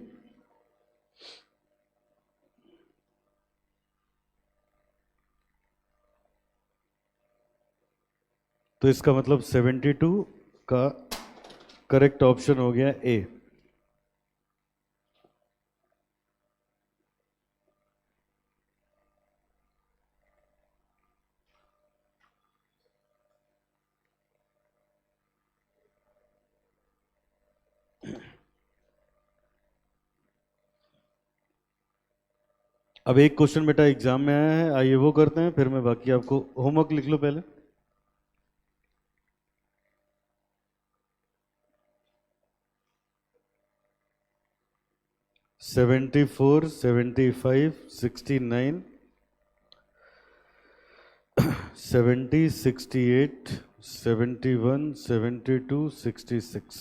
तो इसका मतलब 72 का करेक्ट ऑप्शन हो गया ए। अब एक क्वेश्चन बेटा एग्जाम में आया है, आइए वो करते हैं, फिर मैं बाकी आपको होमवर्क लिख लो पहले। 74, 75, 69, 70, 68, 71, 72, 66।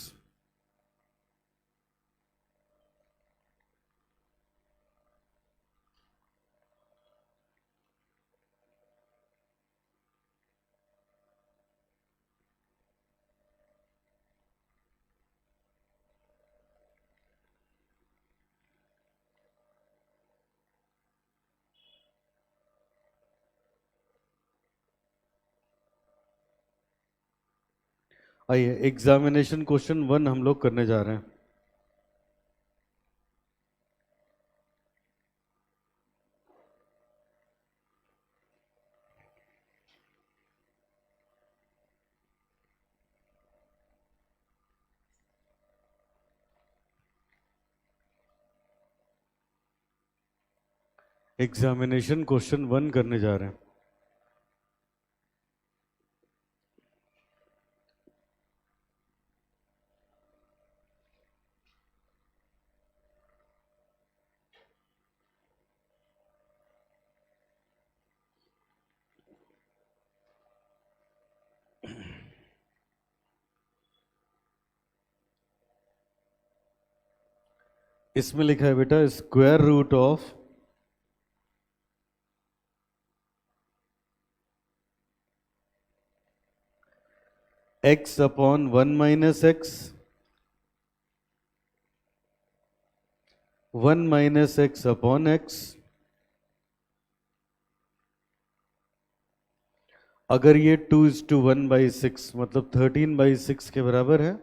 आइए एग्जामिनेशन क्वेश्चन 1 हम लोग करने जा रहे हैं। एग्जामिनेशन क्वेश्चन 1 करने जा रहे हैं। इसमें लिखा है बेटा square root of x upon 1 minus X, 1 minus X upon X. अगर ये 2:1/6 मतलब 13/6 के बराबर है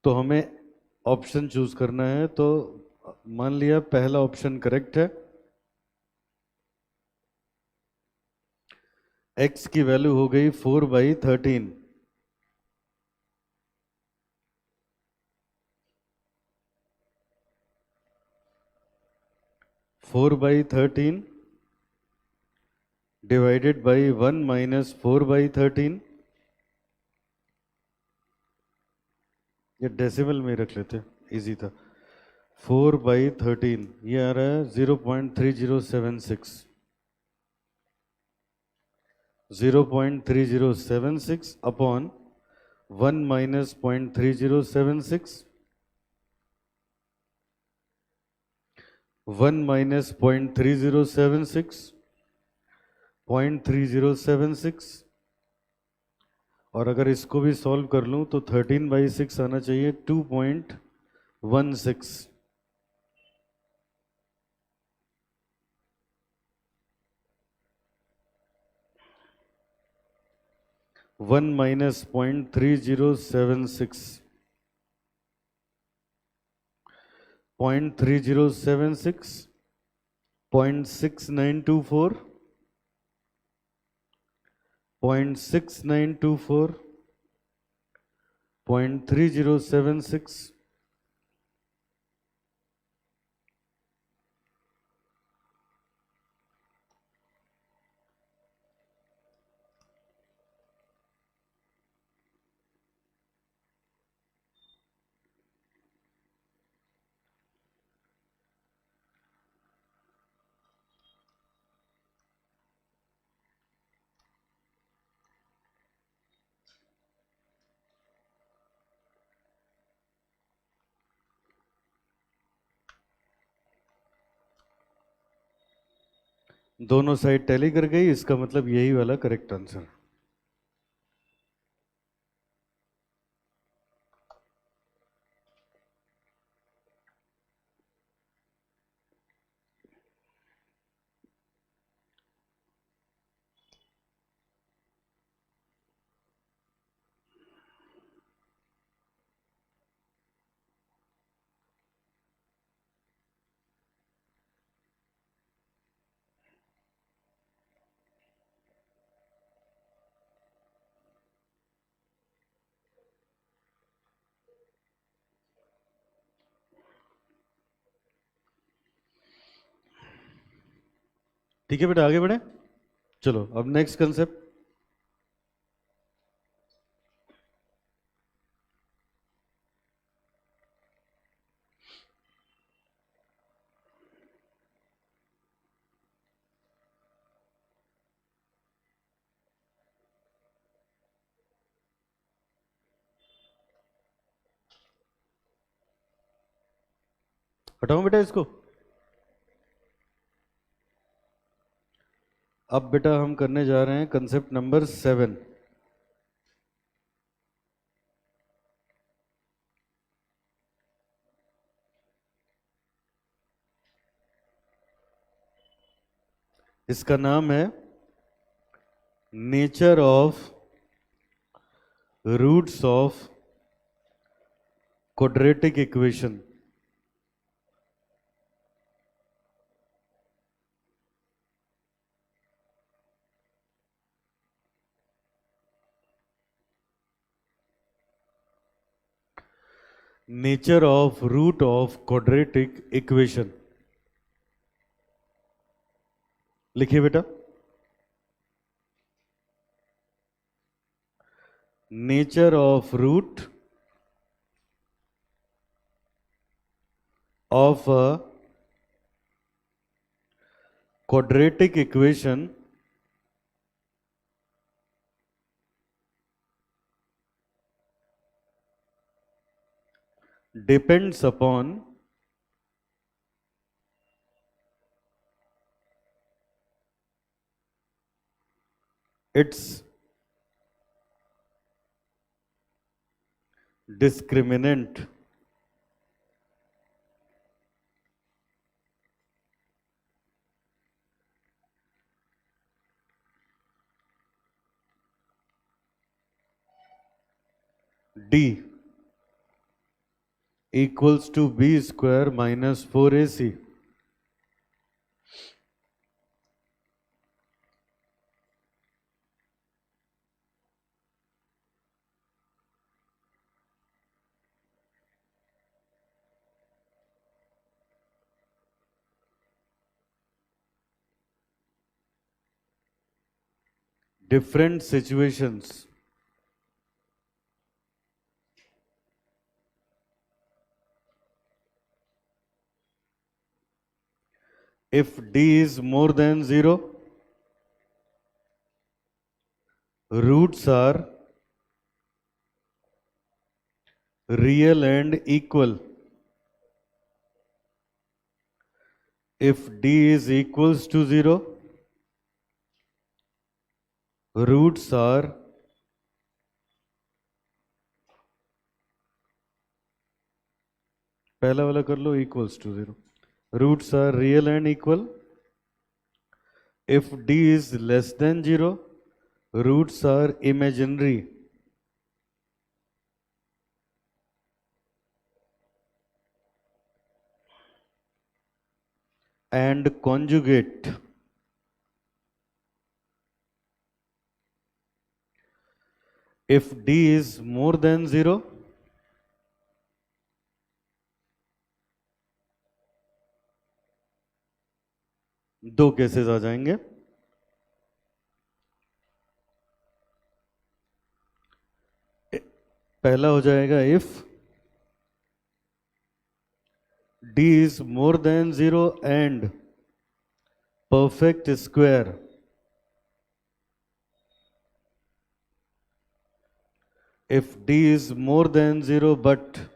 तो हमें ऑप्शन चूज करना है। तो मान लिया पहला ऑप्शन करेक्ट है, x की वैल्यू हो गई 4/13। 4/13 डिवाइडेड बाई 1 माइनस 4/13। ये डेसिमल में रख लेते, इजी था। 4/13 ये आ रहा है 0.3076। 0.3076 अपॉन 1 माइनस 0.3076, 1 माइनस 0.3076, 0.3076। और अगर इसको भी सॉल्व कर लूं तो 13/6 आना चाहिए 2.16। 1 माइनस 0.3076, 0.3076, 0.6924, 0.6924, 0.3076। दोनों साइड टैली कर गई, इसका मतलब यही वाला करेक्ट आंसर। ठीक है बेटा, आगे बढ़े। चलो अब नेक्स्ट कंसेप्ट। हटाऊं बेटा इसको। अब बेटा हम करने जा रहे हैं कंसेप्ट नंबर 7। इसका नाम है nature of roots of quadratic equation. Nature of root of quadratic equation लिखिए बेटा। Nature of root of a quadratic equation depends upon its discriminant d equals to b square minus 4ac. Different situations if d is more than 0, roots are real and equal. If d is equals to 0, roots are पहला वाला कर लो, equals to 0. Roots are real and equal. If d is less than 0, roots are imaginary and conjugate. If d is more than 0, दो cases आ जाएंगे। पहला हो जाएगा if d is more than 0 and perfect square. If d is more than 0 but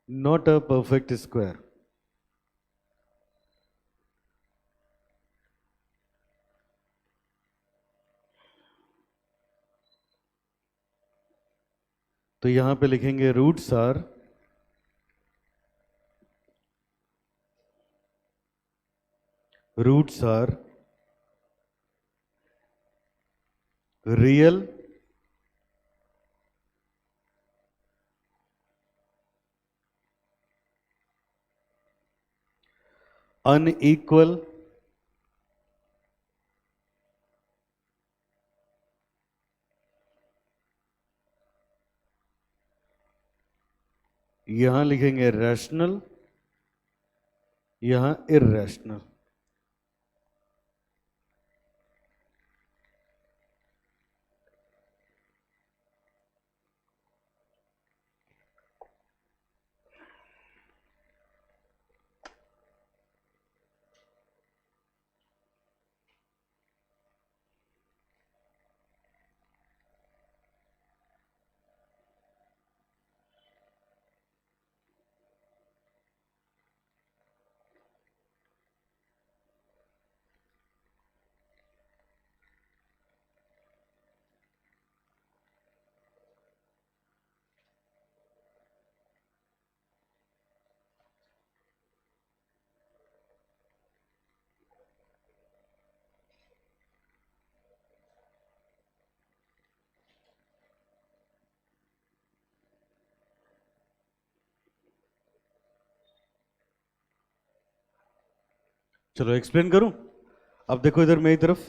not a perfect square. तो यहां पे लिखेंगे roots are real unequal यहां लिखेंगे रैशनल, यहां इर्रेशनल। चलो एक्सप्लेन करूं। अब देखो इधर मेरी तरफ,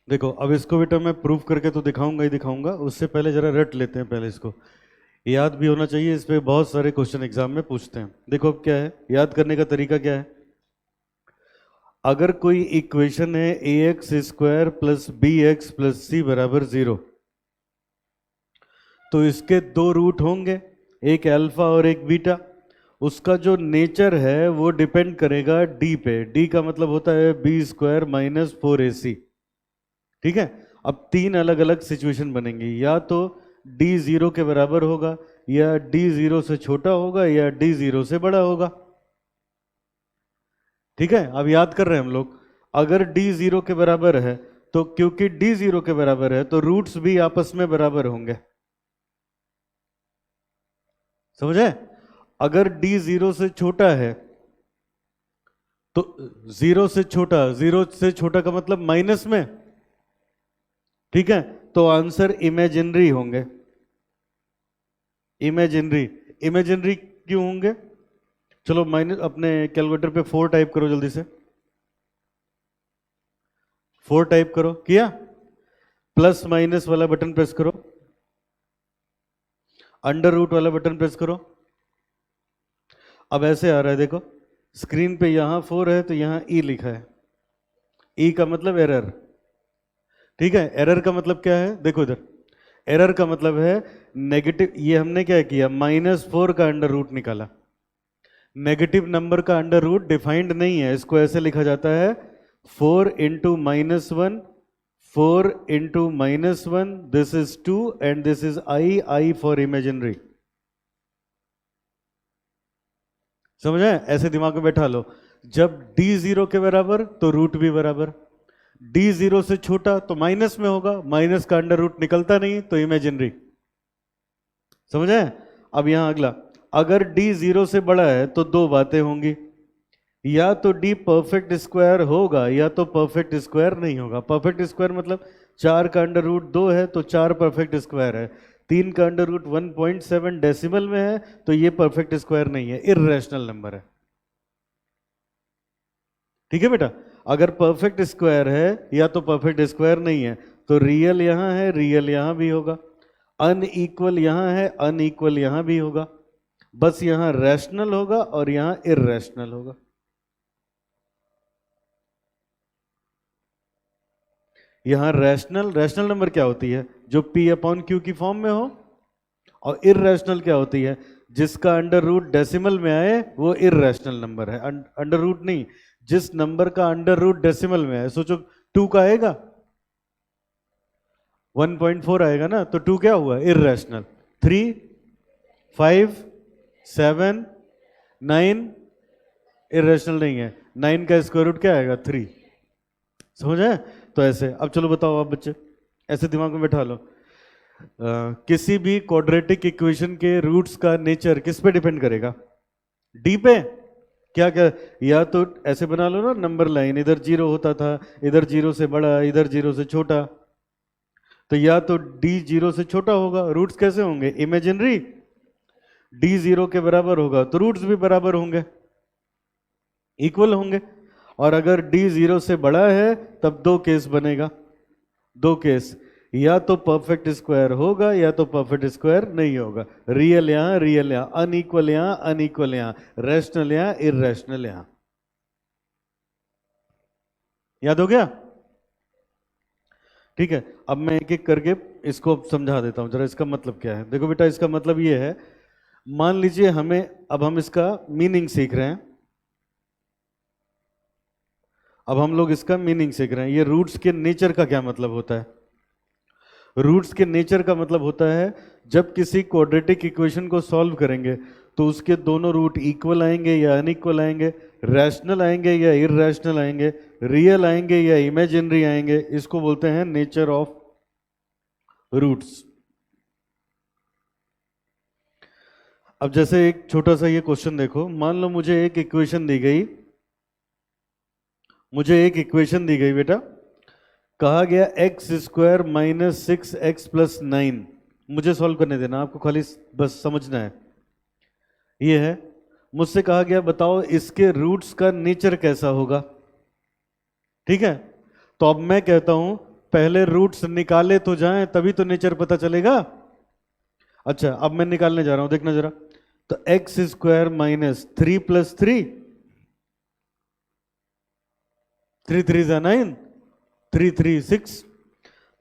देखो अब इसको बेटा मैं प्रूफ करके तो दिखाऊंगा ही दिखाऊंगा, उससे पहले जरा रट लेते हैं, पहले इसको याद भी होना चाहिए। इस पे बहुत सारे क्वेश्चन एग्जाम में पूछते हैं। देखो अब क्या है, याद करने का तरीका क्या है। अगर कोई इक्वेशन है a x square plus b x plus c बराबर 0, तो इसके दो रूट होंगे, एक अल्फा और एक बीटा। उसका जो नेचर है वो डिपेंड करेगा डी पे। डी का मतलब होता है बी स्क्वायर माइनस 4ac। ठीक है, अब तीन अलग अलग सिचुएशन बनेंगी, या तो डी 0 के बराबर होगा, या डी 0 से छोटा होगा, या डी 0 से बड़ा होगा। ठीक है, अब याद कर रहे हैं हम लोग। अगर डी 0 के बराबर है तो क्योंकि डी 0 के बराबर है तो रूट्स भी आपस में बराबर होंगे। समझे? अगर डी 0 से छोटा है तो 0 से छोटा, 0 से छोटा का मतलब माइनस में। ठीक है, तो आंसर इमेजिनरी होंगे। इमेजिनरी, इमेजिनरी क्यों होंगे? चलो माइनस, अपने कैलकुलेटर पे 4 टाइप करो जल्दी से। 4 टाइप करो, किया? प्लस माइनस वाला बटन प्रेस करो, अंडर रूट वाला बटन प्रेस करो। अब ऐसे आ रहा है, देखो स्क्रीन पे यहां 4 है तो यहां ई लिखा है। ई का मतलब एरर। ठीक है, एरर का मतलब क्या है? देखो इधर, एरर का मतलब है नेगेटिव। ये हमने क्या किया, -4 का अंडर रूट निकाला। नेगेटिव नंबर का अंडर रूट डिफाइंड नहीं है, इसको ऐसे लिखा जाता है 4 into -1, 4 into -1, this is 2 and this is I for imaginary. समझ आए? ऐसे दिमाग में बैठा लो। जब d 0 के बराबर तो रूट भी बराबर, d 0 से छोटा तो माइनस में होगा, माइनस का अंडर रूट निकलता नहीं तो इमेजिनरी। समझ आए? अब यहां अगला, अगर d 0 से बड़ा है तो दो बातें होंगी, या तो d परफेक्ट स्क्वायर होगा या तो परफेक्ट स्क्वायर नहीं होगा। परफेक्ट स्क्वायर मतलब 4 का अंडर रूट 2 है तो 4 परफेक्ट स्क्वायर है, 3 का अंडर रूट 1.7 डेसिमल में है तो ये परफेक्ट स्क्वायर नहीं है, इर्रेशनल नंबर है। ठीक है बेटा, अगर परफेक्ट स्क्वायर है या तो परफेक्ट स्क्वायर नहीं है तो रियल यहां है, रियल यहां भी होगा, अनइक्वल यहां है, अनइक्वल यहां भी होगा, बस यहां रैशनल होगा और यहां इर्रेशनल होगा। यहां रैशनल, रैशनल नंबर क्या होती है? जो p अपॉन क्यू की फॉर्म में हो। और इर्रेशनल क्या होती है? जिसका अंडर रूट डेसिमल में आए वो इर्रेशनल नंबर है। अंडर रूट नहीं, जिस नंबर का अंडर रूट डेसिमल में आए। सोचो 2 का आएगा, 1.4 आएगा ना, तो 2 क्या हुआ? इर्रेशनल। 3, 5, 7, 9 इर्रेशनल नहीं है। 9 का स्क्वायर रूट क्या आएगा? 3। समझ आए? तो ऐसे। अब चलो बताओ आप बच्चे, ऐसे दिमाग में बैठा लो। किसी भी क्वाड्रेटिक इक्वेशन के रूट्स का नेचर किस पे डिपेंड करेगा? डी पे। क्या क्या, या तो ऐसे बना लो ना नंबर लाइन, इधर जीरो होता था, इधर जीरो से बड़ा, इधर जीरो से छोटा, तो या तो डी जीरो से छोटा होगा, रूट्स कैसे होंगे? इमेजिनरी। डी जीरो के बराबर होगा तो रूट्स भी बराबर होंगे, इक्वल होंगे। और अगर डी जीरो से बड़ा है तब दो केस बनेगा, दो केस, या तो परफेक्ट स्क्वायर होगा या तो परफेक्ट स्क्वायर नहीं होगा। रियल यहां, रियल यहां, अनइक्वल यहां, अनइक्वल यहां, रैशनल यहां, इररेशनल यहां। याद हो गया? ठीक है, अब मैं एक एक करके इसको समझा देता हूं जरा, इसका मतलब क्या है। देखो बेटा, इसका मतलब ये है, मान लीजिए हमें, अब हम इसका मीनिंग सीख रहे हैं, अब हम लोग इसका मीनिंग सीख रहे हैं। ये रूट्स के नेचर का क्या मतलब होता है? रूट्स के नेचर का मतलब होता है, जब किसी क्वाड्रेटिक इक्वेशन को सॉल्व करेंगे तो उसके दोनों रूट इक्वल आएंगे या अनइक्वल आएंगे, रैशनल आएंगे या इररेशनल आएंगे, रियल आएंगे या इमेजिनरी आएंगे। इसको बोलते हैं नेचर ऑफ रूट्स। अब जैसे एक छोटा सा ये क्वेश्चन देखो, मान लो मुझे एक इक्वेशन दी गई, मुझे एक इक्वेशन दी गई बेटा, कहा गया x square minus 6x plus 9। मुझे सॉल्व करने देना, आपको खाली बस समझना है। ये है, मुझसे कहा गया बताओ इसके रूट्स का नेचर कैसा होगा। ठीक है, तो अब मैं कहता हूं पहले रूट्स निकाले तो जाएं, तभी तो नेचर पता चलेगा। अच्छा, अब मैं निकालने जा रहा हूं, देखना जरा। तो एक्स स्क्वायर माइनस 3 प्लस 3, 3 3 जा 9, 3 3 6,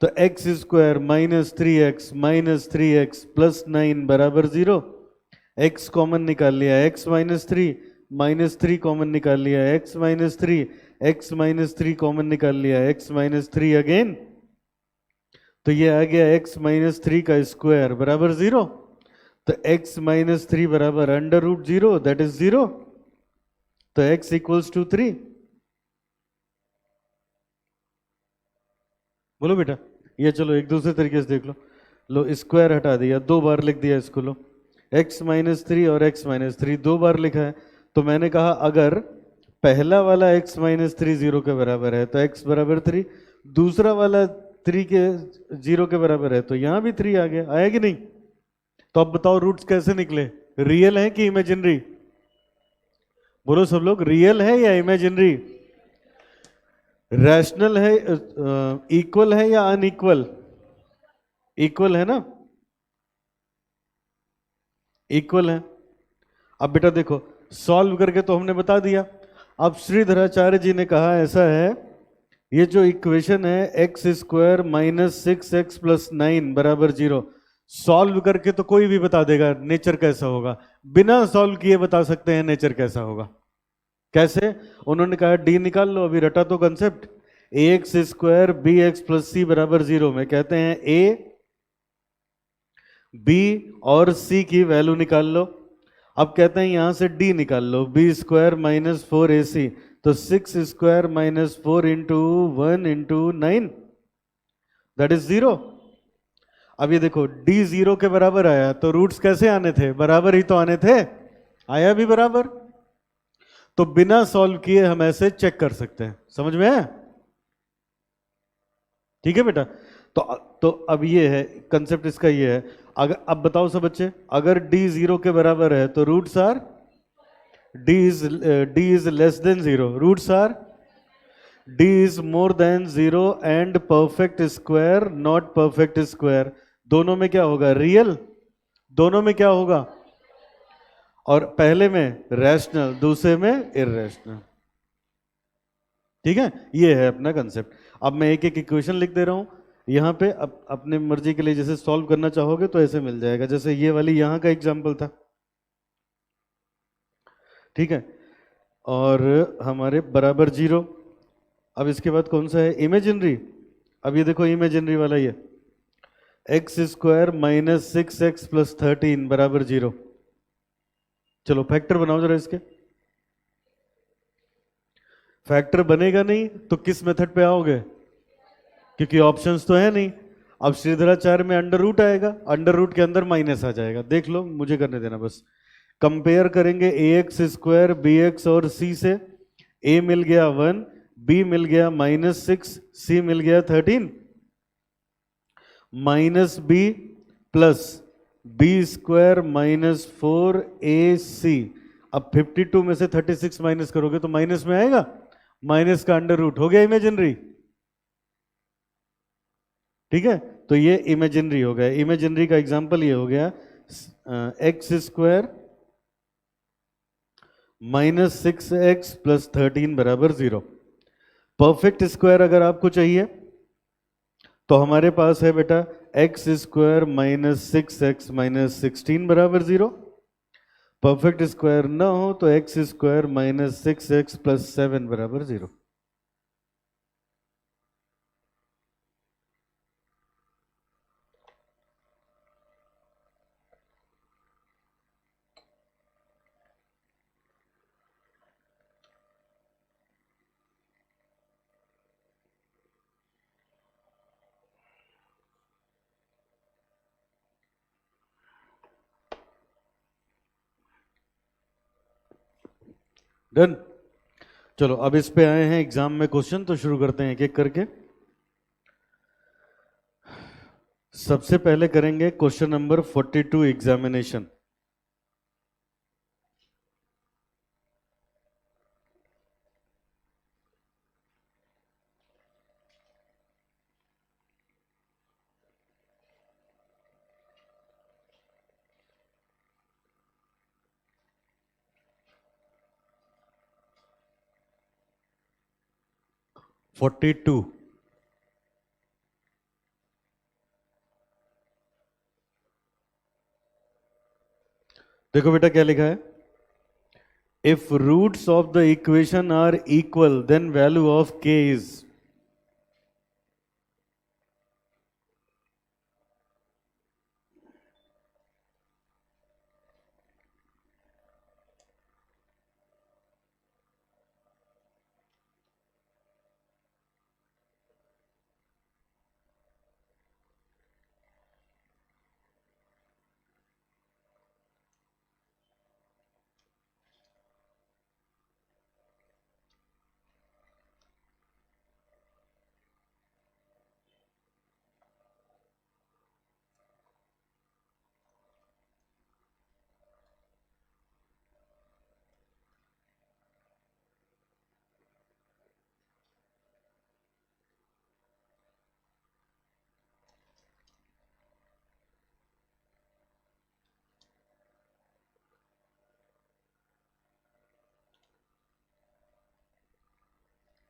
तो x square minus 3x minus 3x plus 9 बराबर 0। x कॉमन निकाल लिया, x माइनस 3, माइनस 3 कॉमन निकाल लिया, x minus 3, x minus 3 common निकाल लिया, x माइनस 3 अगेन, तो ये आ गया x माइनस 3 का स्क्वायर बराबर 0। तो x माइनस 3 बराबर अंडर रूट 0, दैट इज 0। तो x इक्वल्स टू 3। बोलो बेटा, ये चलो एक दूसरे तरीके से देख लो। लो स्क्वायर हटा दिया, दो बार लिख दिया इसको। लो x माइनस 3 और x माइनस 3 दो बार लिखा है, तो मैंने कहा अगर पहला वाला x माइनस 3 0 के बराबर है तो x बराबर 3, दूसरा वाला 3 के 0 के बराबर है तो यहां भी 3 आ गया, आया कि नहीं? तो अब बताओ रूट्स कैसे निकले, रियल है कि इमेजिनरी? बोलो सब लोग, रियल है या इमेजिनरी? रैशनल है, इक्वल है या अनइक्वल? इक्वल है ना, इक्वल है। अब बेटा देखो, सॉल्व करके तो हमने बता दिया। अब श्रीधराचार्य जी ने कहा ऐसा है, ये जो इक्वेशन है x square minus 6x plus 9 बराबर 0, सॉल्व करके तो कोई भी बता देगा नेचर कैसा होगा, बिना सॉल्व किए बता सकते हैं नेचर कैसा होगा। कैसे? उन्होंने कहा डी निकाल लो, अभी रटा तो concept, ax square b x plus c बराबर 0 में कहते हैं a, b और c की वैल्यू निकाल लो। अब कहते हैं यहां से d निकाल लो, बी स्क्वायर माइनस 4ac, तो 6 square minus 4 into 1 into 9, that is 0। अब ये देखो d 0 के बराबर आया तो रूट्स कैसे आने थे? बराबर ही तो आने थे, आया भी बराबर। तो बिना सॉल्व किए हम ऐसे चेक कर सकते हैं, समझ में है? ठीक है बेटा, तो अब ये है कंसेप्ट, इसका ये है। अगर अब बताओ सब बच्चे, अगर d 0 के बराबर है तो roots are d is less than 0, roots are d is more than 0 and perfect square not perfect square. दोनों में क्या होगा? रियल। दोनों में क्या होगा? और पहले में रैशनल, दूसरे में इररेशनल। ठीक है, ये है अपना कंसेप्ट। अब मैं एक एक इक्वेशन लिख दे रहा हूं यहां पे, अब अपने मर्जी के लिए जैसे सॉल्व करना चाहोगे तो ऐसे मिल जाएगा, जैसे ये वाली यहां का एग्जांपल था। ठीक है, और हमारे बराबर 0। अब इसके बाद कौन सा है? इमेजिनरी। अब ये देखो इमेजिनरी वाला, ये x square minus 6x plus 13 बराबर 0। चलो फैक्टर बनाओ जरा इसके। फैक्टर बनेगा नहीं तो किस मेथड पे आओगे? क्योंकि ऑप्शंस तो है नहीं। अब श्रीधराचार्य में अंडर रूट आएगा, अंडर रूट के अंदर माइनस आ जाएगा। देख लो, मुझे करने देना बस। कंपेयर करेंगे a x square b x और सी से। ए मिल गया 1, बी मिल गया -6, सी मिल गया 13, minus B plus B square -4ac। अब 52 में से 36 माइनस करोगे तो माइनस में आएगा, माइनस का अंडर रूट हो गया इमेजिनरी। ठीक है, तो ये इमेजिनरी हो गया। इमेजिनरी का एग्जांपल ये हो गया एक्स स्क्वायर -6x प्लस 13 बराबर 0। परफेक्ट स्क्वायर अगर आपको चाहिए तो हमारे पास है बेटा एक्स स्क्वायर -6x -16 बराबर 0। परफेक्ट स्क्वायर ना हो तो एक्स स्क्वायर -6x प्लस 7 बराबर 0। डन। चलो अब इस पे आए हैं एग्जाम में क्वेश्चन, तो शुरू करते हैं एक एक करके। सबसे पहले करेंगे question number 42 examination. Forty two. देखो बेटा क्या लिखा है, if roots of the equation are equal then value of k is.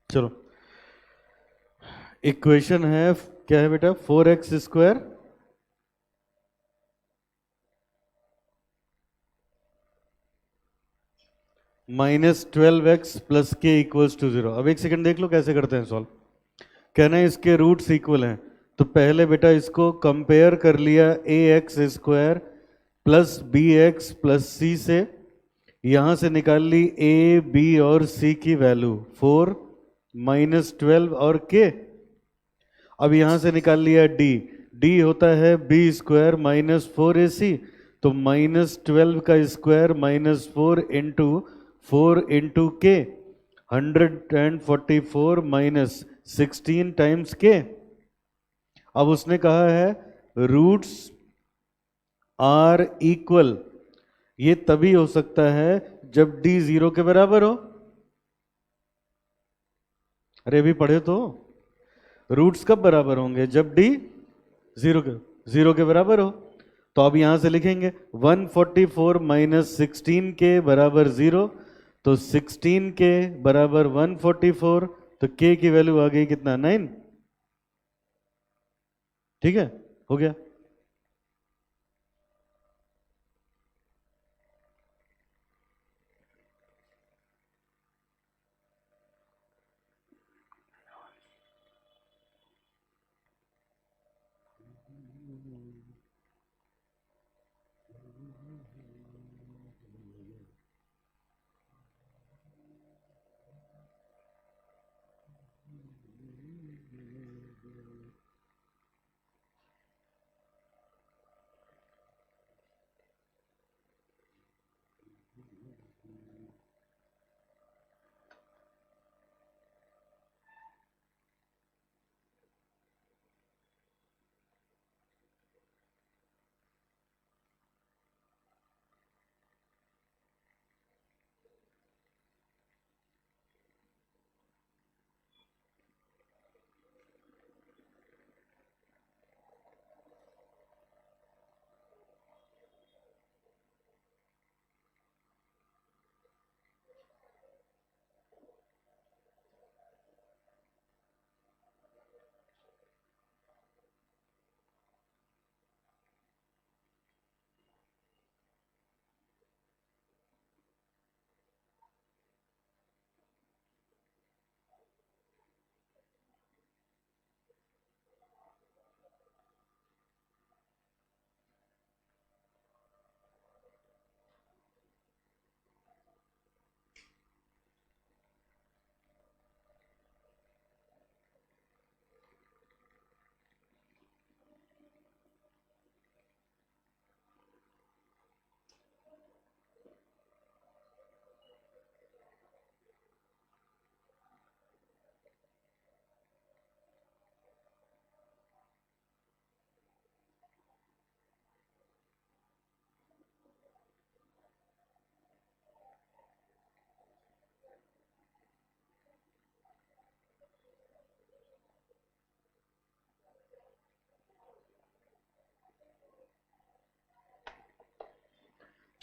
चलो, इक्वेशन है क्या है बेटा, 4x square -12x plus K equals to 0। अब एक सेकंड देख लो कैसे करते हैं सॉल्व। कहना है इसके रूट्स इक्वल हैं, तो पहले बेटा इसको कंपेयर कर लिया a x square plus b x plus c से। यहां से निकाल ली ए बी और सी की वैल्यू 4 -12 और के। अब यहां से निकाल लिया डी, डी होता है बी स्क्वायर -4ac, तो -12 का स्क्वायर -4 इंटू 4 इंटू के, 144 -16 टाइम्स के। अब उसने कहा है रूट्स आर इक्वल, ये तभी हो सकता है जब डी 0 के बराबर हो। अरे अभी पढ़े तो, रूट्स कब बराबर होंगे, जब डी 0 के बराबर हो। तो अब यहां से लिखेंगे 144 -16 के बराबर 0, तो 16 के बराबर 144, तो के की वैल्यू आ गई कितना, 9। ठीक है, हो गया।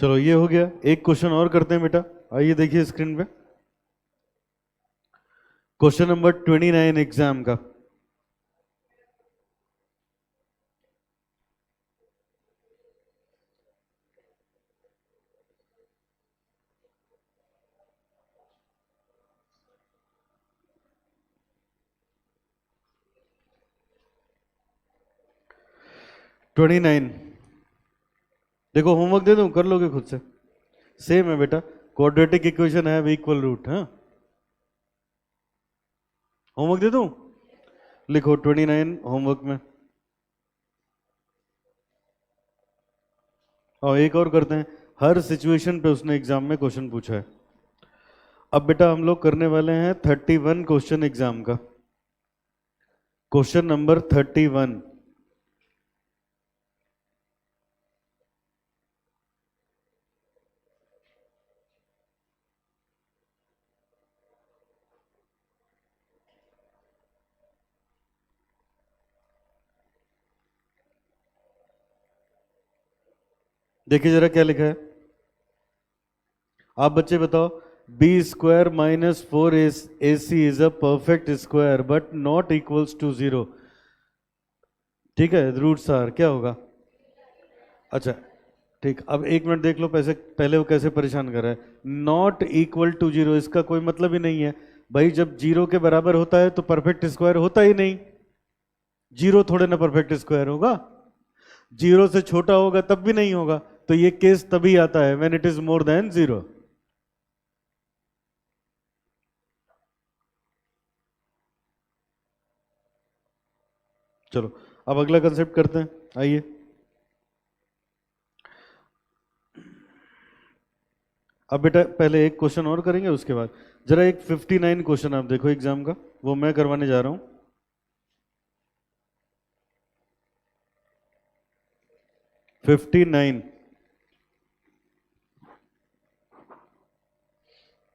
चलो ये हो गया। एक क्वेश्चन और करते हैं बेटा, आइए देखिए स्क्रीन पे। क्वेश्चन नंबर 29 एग्जाम का। ट्वेंटी नाइन, देखो होमवर्क दे दूं, कर लोगे खुद से? सेम है बेटा, क्वाड्रेटिक इक्वेशन है इक्वल रूट। हाँ, होमवर्क दे दूं? लिखो 29 होमवर्क में। और एक और करते हैं, हर सिचुएशन पे उसने एग्जाम में क्वेश्चन पूछा है। अब बेटा हम लोग करने वाले हैं 31 क्वेश्चन एग्जाम का। Question number 31। देखिए जरा क्या लिखा है, आप बच्चे बताओ। B square minus 4ac is a perfect square but not equals to 0। ठीक है, रूट्स आर क्या होगा? अच्छा ठीक, अब एक मिनट देख लो पैसे, पहले वो कैसे परेशान कर रहा है। नॉट इक्वल टू 0, इसका कोई मतलब ही नहीं है भाई। जब 0 के बराबर होता है तो परफेक्ट स्क्वायर होता ही नहीं। 0 थोड़े ना परफेक्ट स्क्वायर होगा, 0 से छोटा होगा तब भी नहीं होगा। तो ये केस तभी आता है when it is more than 0। चलो अब अगला कंसेप्ट करते हैं, आइए। अब बेटा पहले एक क्वेश्चन और करेंगे, उसके बाद जरा एक 59 क्वेश्चन आप देखो एग्जाम का, वो मैं करवाने जा रहा हूं। 59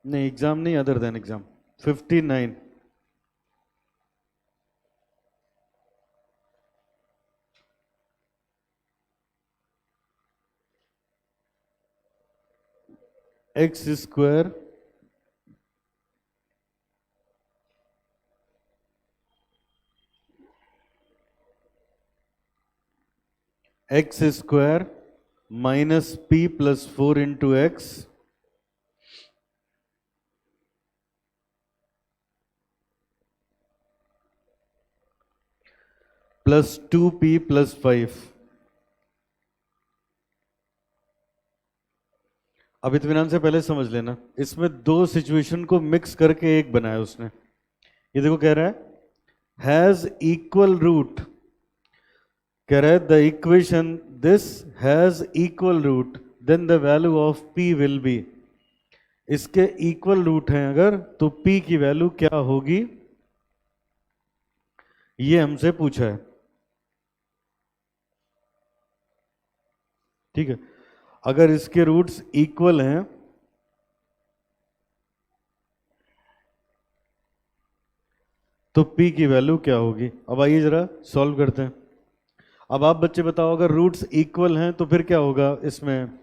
नहीं, एग्जाम नहीं, other than exam. 59। X square x square minus P plus 4 into X plus 2p plus 5। अब इत्मीनान से पहले समझ लेना, इसमें दो सिचुएशन को मिक्स करके एक बनाया उसने। ये देखो कह रहा है हैज इक्वल रूट, कह रहा है the equation this has equal root then the value of p will be. इसके इक्वल रूट हैं अगर, तो p की वैल्यू क्या होगी, ये हमसे पूछा है। ठीक है, अगर इसके रूट्स इक्वल हैं तो p की वैल्यू क्या होगी। अब आइए जरा सॉल्व करते हैं। अब आप बच्चे बताओ, अगर रूट्स इक्वल हैं तो फिर क्या होगा इसमें।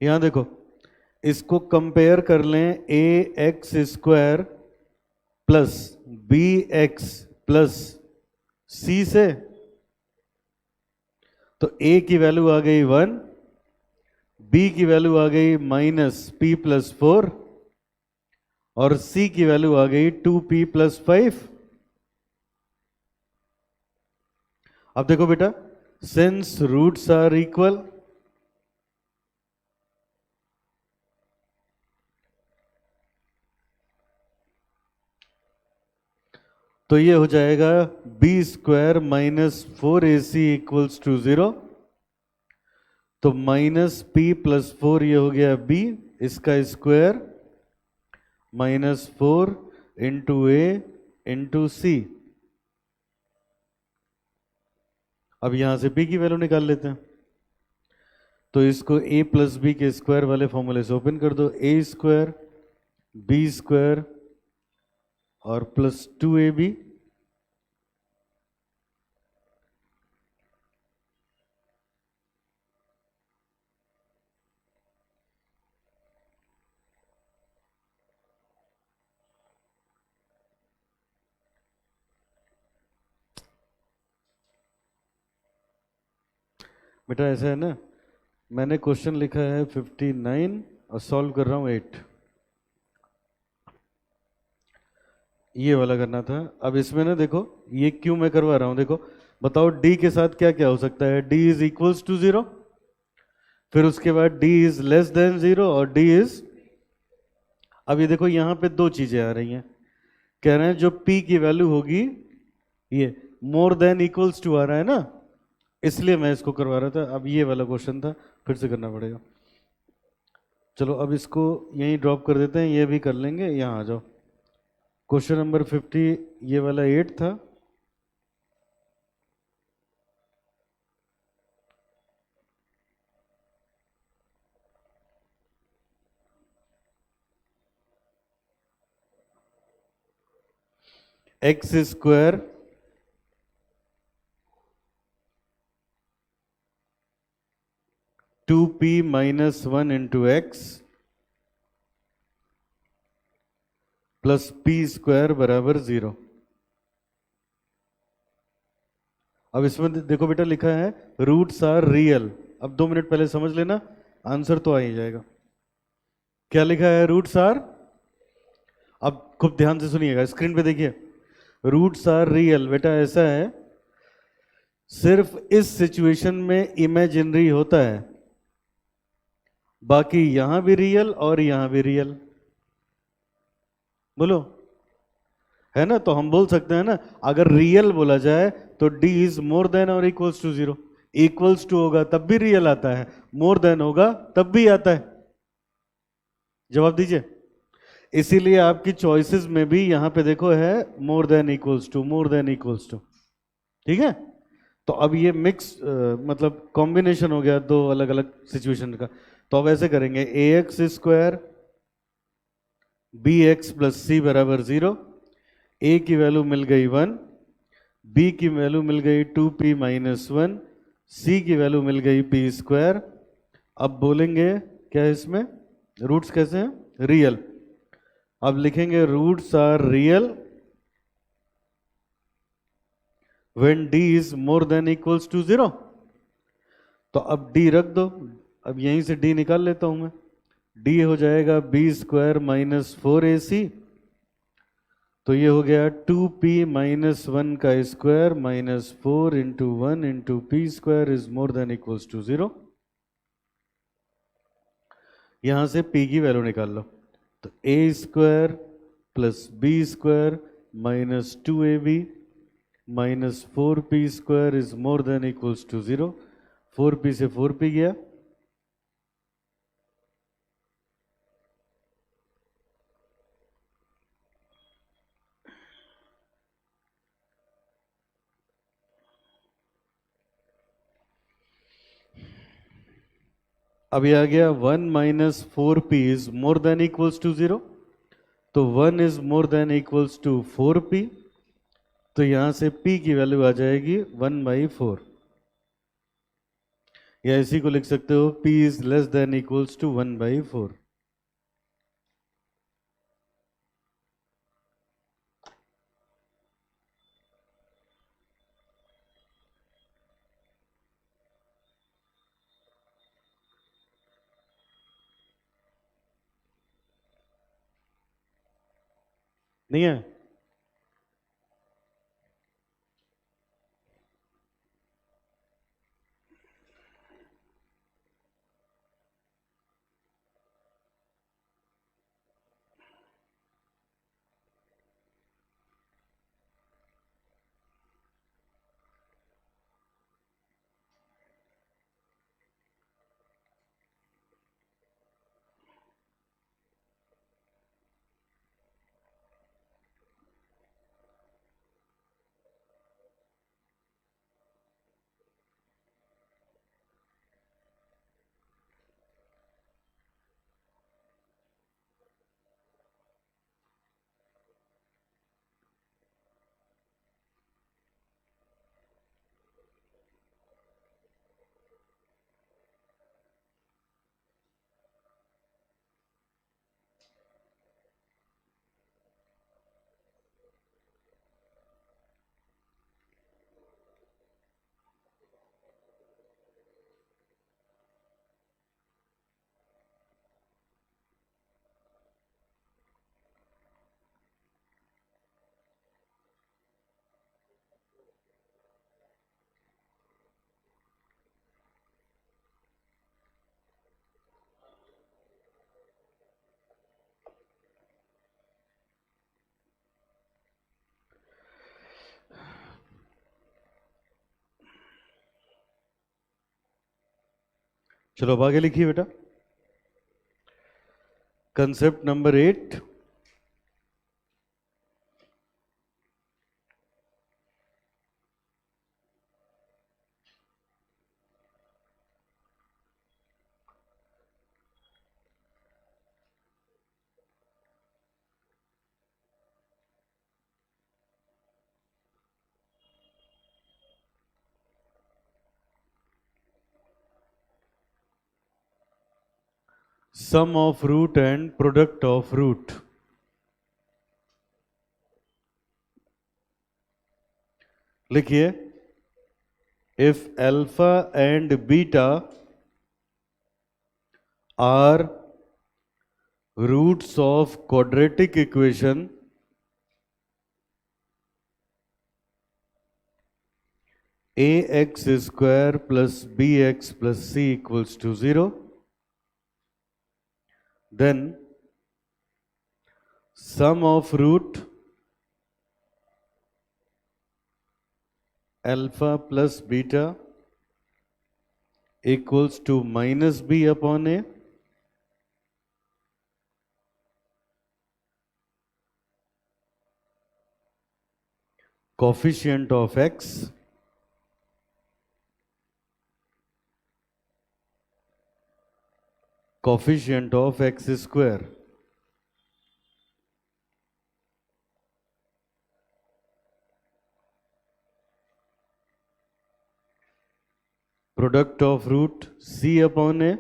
यहां देखो, इसको कंपेयर कर लें a x square plus b x plus c से, तो ए की वैल्यू आ गई 1, बी की वैल्यू आ गई माइनस पी प्लस 4 और सी की वैल्यू आ गई 2p प्लस 5। अब देखो बेटा, सिंस रूट्स आर इक्वल, तो ये हो जाएगा B square minus 4ac equals to 0। तो माइनस पी प्लस 4 ये हो गया b, इसका स्क्वायर माइनस 4 इंटू ए इंटू सी। अब यहां से p की वैल्यू निकाल लेते हैं, तो इसको a प्लस बी के स्क्वायर वाले फॉर्मूले से ओपन कर दो। ए स्क्वायर बी स्क्वायर और प्लस 2ab बेटा ऐसा है ना, मैंने क्वेश्चन लिखा है 59 और सॉल्व कर रहा हूँ 8, ये वाला करना था। अब इसमें ना देखो, ये क्यों मैं करवा रहा हूँ, देखो बताओ d के साथ क्या क्या हो सकता है। d इज इक्वल्स टू 0, फिर उसके बाद d इज लेस देन 0 और d इज, अब ये देखो यहाँ पे दो चीजें आ रही हैं, कह रहे हैं जो p की वैल्यू होगी ये मोर देन इक्वल्स टू आ रहा है ना, इसलिए मैं इसको करवा रहा था। अब ये वाला क्वेश्चन था, फिर से करना पड़ेगा। चलो अब इसको यहीं ड्रॉप कर देते हैं, ये भी कर लेंगे, यहाँ आ जाओ। क्वेश्चन नंबर 50, ये वाला 8 था। X square two P minus 1 into X plus P square बराबर 0। अब इसमें देखो बेटा लिखा है रूट्स आर रियल। अब 2 मिनट पहले समझ लेना, आंसर तो आ ही जाएगा। क्या लिखा है, रूट्स आर, अब खूब ध्यान से सुनिएगा, स्क्रीन पे देखिए, रूट्स आर रियल। बेटा ऐसा है, सिर्फ इस सिचुएशन में इमेजिनरी होता है, बाकी यहां भी रियल और यहां भी रियल। बोलो, है ना? तो हम बोल सकते हैं ना, अगर रियल बोला जाए तो d इज मोर देन और इक्वल्स टू 0। इक्वल्स टू होगा तब भी रियल आता है, मोर देन होगा तब भी आता है। जवाब दीजिए। इसीलिए आपकी चॉइसेस में भी यहां पे देखो है more than equals to, more than equals to. ठीक है, तो अब ये मिक्स मतलब कॉम्बिनेशन हो गया दो अलग अलग सिचुएशन का। तो अब ऐसे करेंगे, a x square b x plus c बराबर 0। ए की वैल्यू मिल गई 1, बी की वैल्यू मिल गई 2p माइनस 1, सी की वैल्यू मिल गई p स्क्वायर। अब बोलेंगे क्या है इसमें, रूट्स कैसे हैं, रियल। अब लिखेंगे roots are real when d is more than equals to 0। तो अब d रख दो, अब यहीं से d निकाल लेता हूं मैं। d हो जाएगा b स्क्वायर माइनस 4ac, तो ये हो गया 2p माइनस 1 का square minus 4 into 1 into P square is more than equals to 0। यहां से p की वैल्यू निकाल लो, तो a square plus B square minus 2ab minus 4p square is more than equals to 0। 4p से 4p गया, अब ये आ गया 1 minus 4p is more than equals to 0। तो 1 is more than equals to 4p, तो यहां से p की वैल्यू आ जाएगी 1/4, या इसी को लिख सकते हो p is less than equals to 1/4। नहीं है? चलो अब आगे लिखिए बेटा। Concept number 8, sum of root and product of root. लिखिए, if alpha and beta are roots of quadratic equation ax square plus bx plus c equals to 0, then sum of root alpha plus beta equals to minus b upon a, coefficient of x coefficient of x square, product of root c upon a,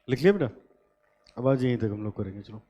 लिख लिया बेटा। अब आज यहीं तक हम लोग करेंगे, चलो।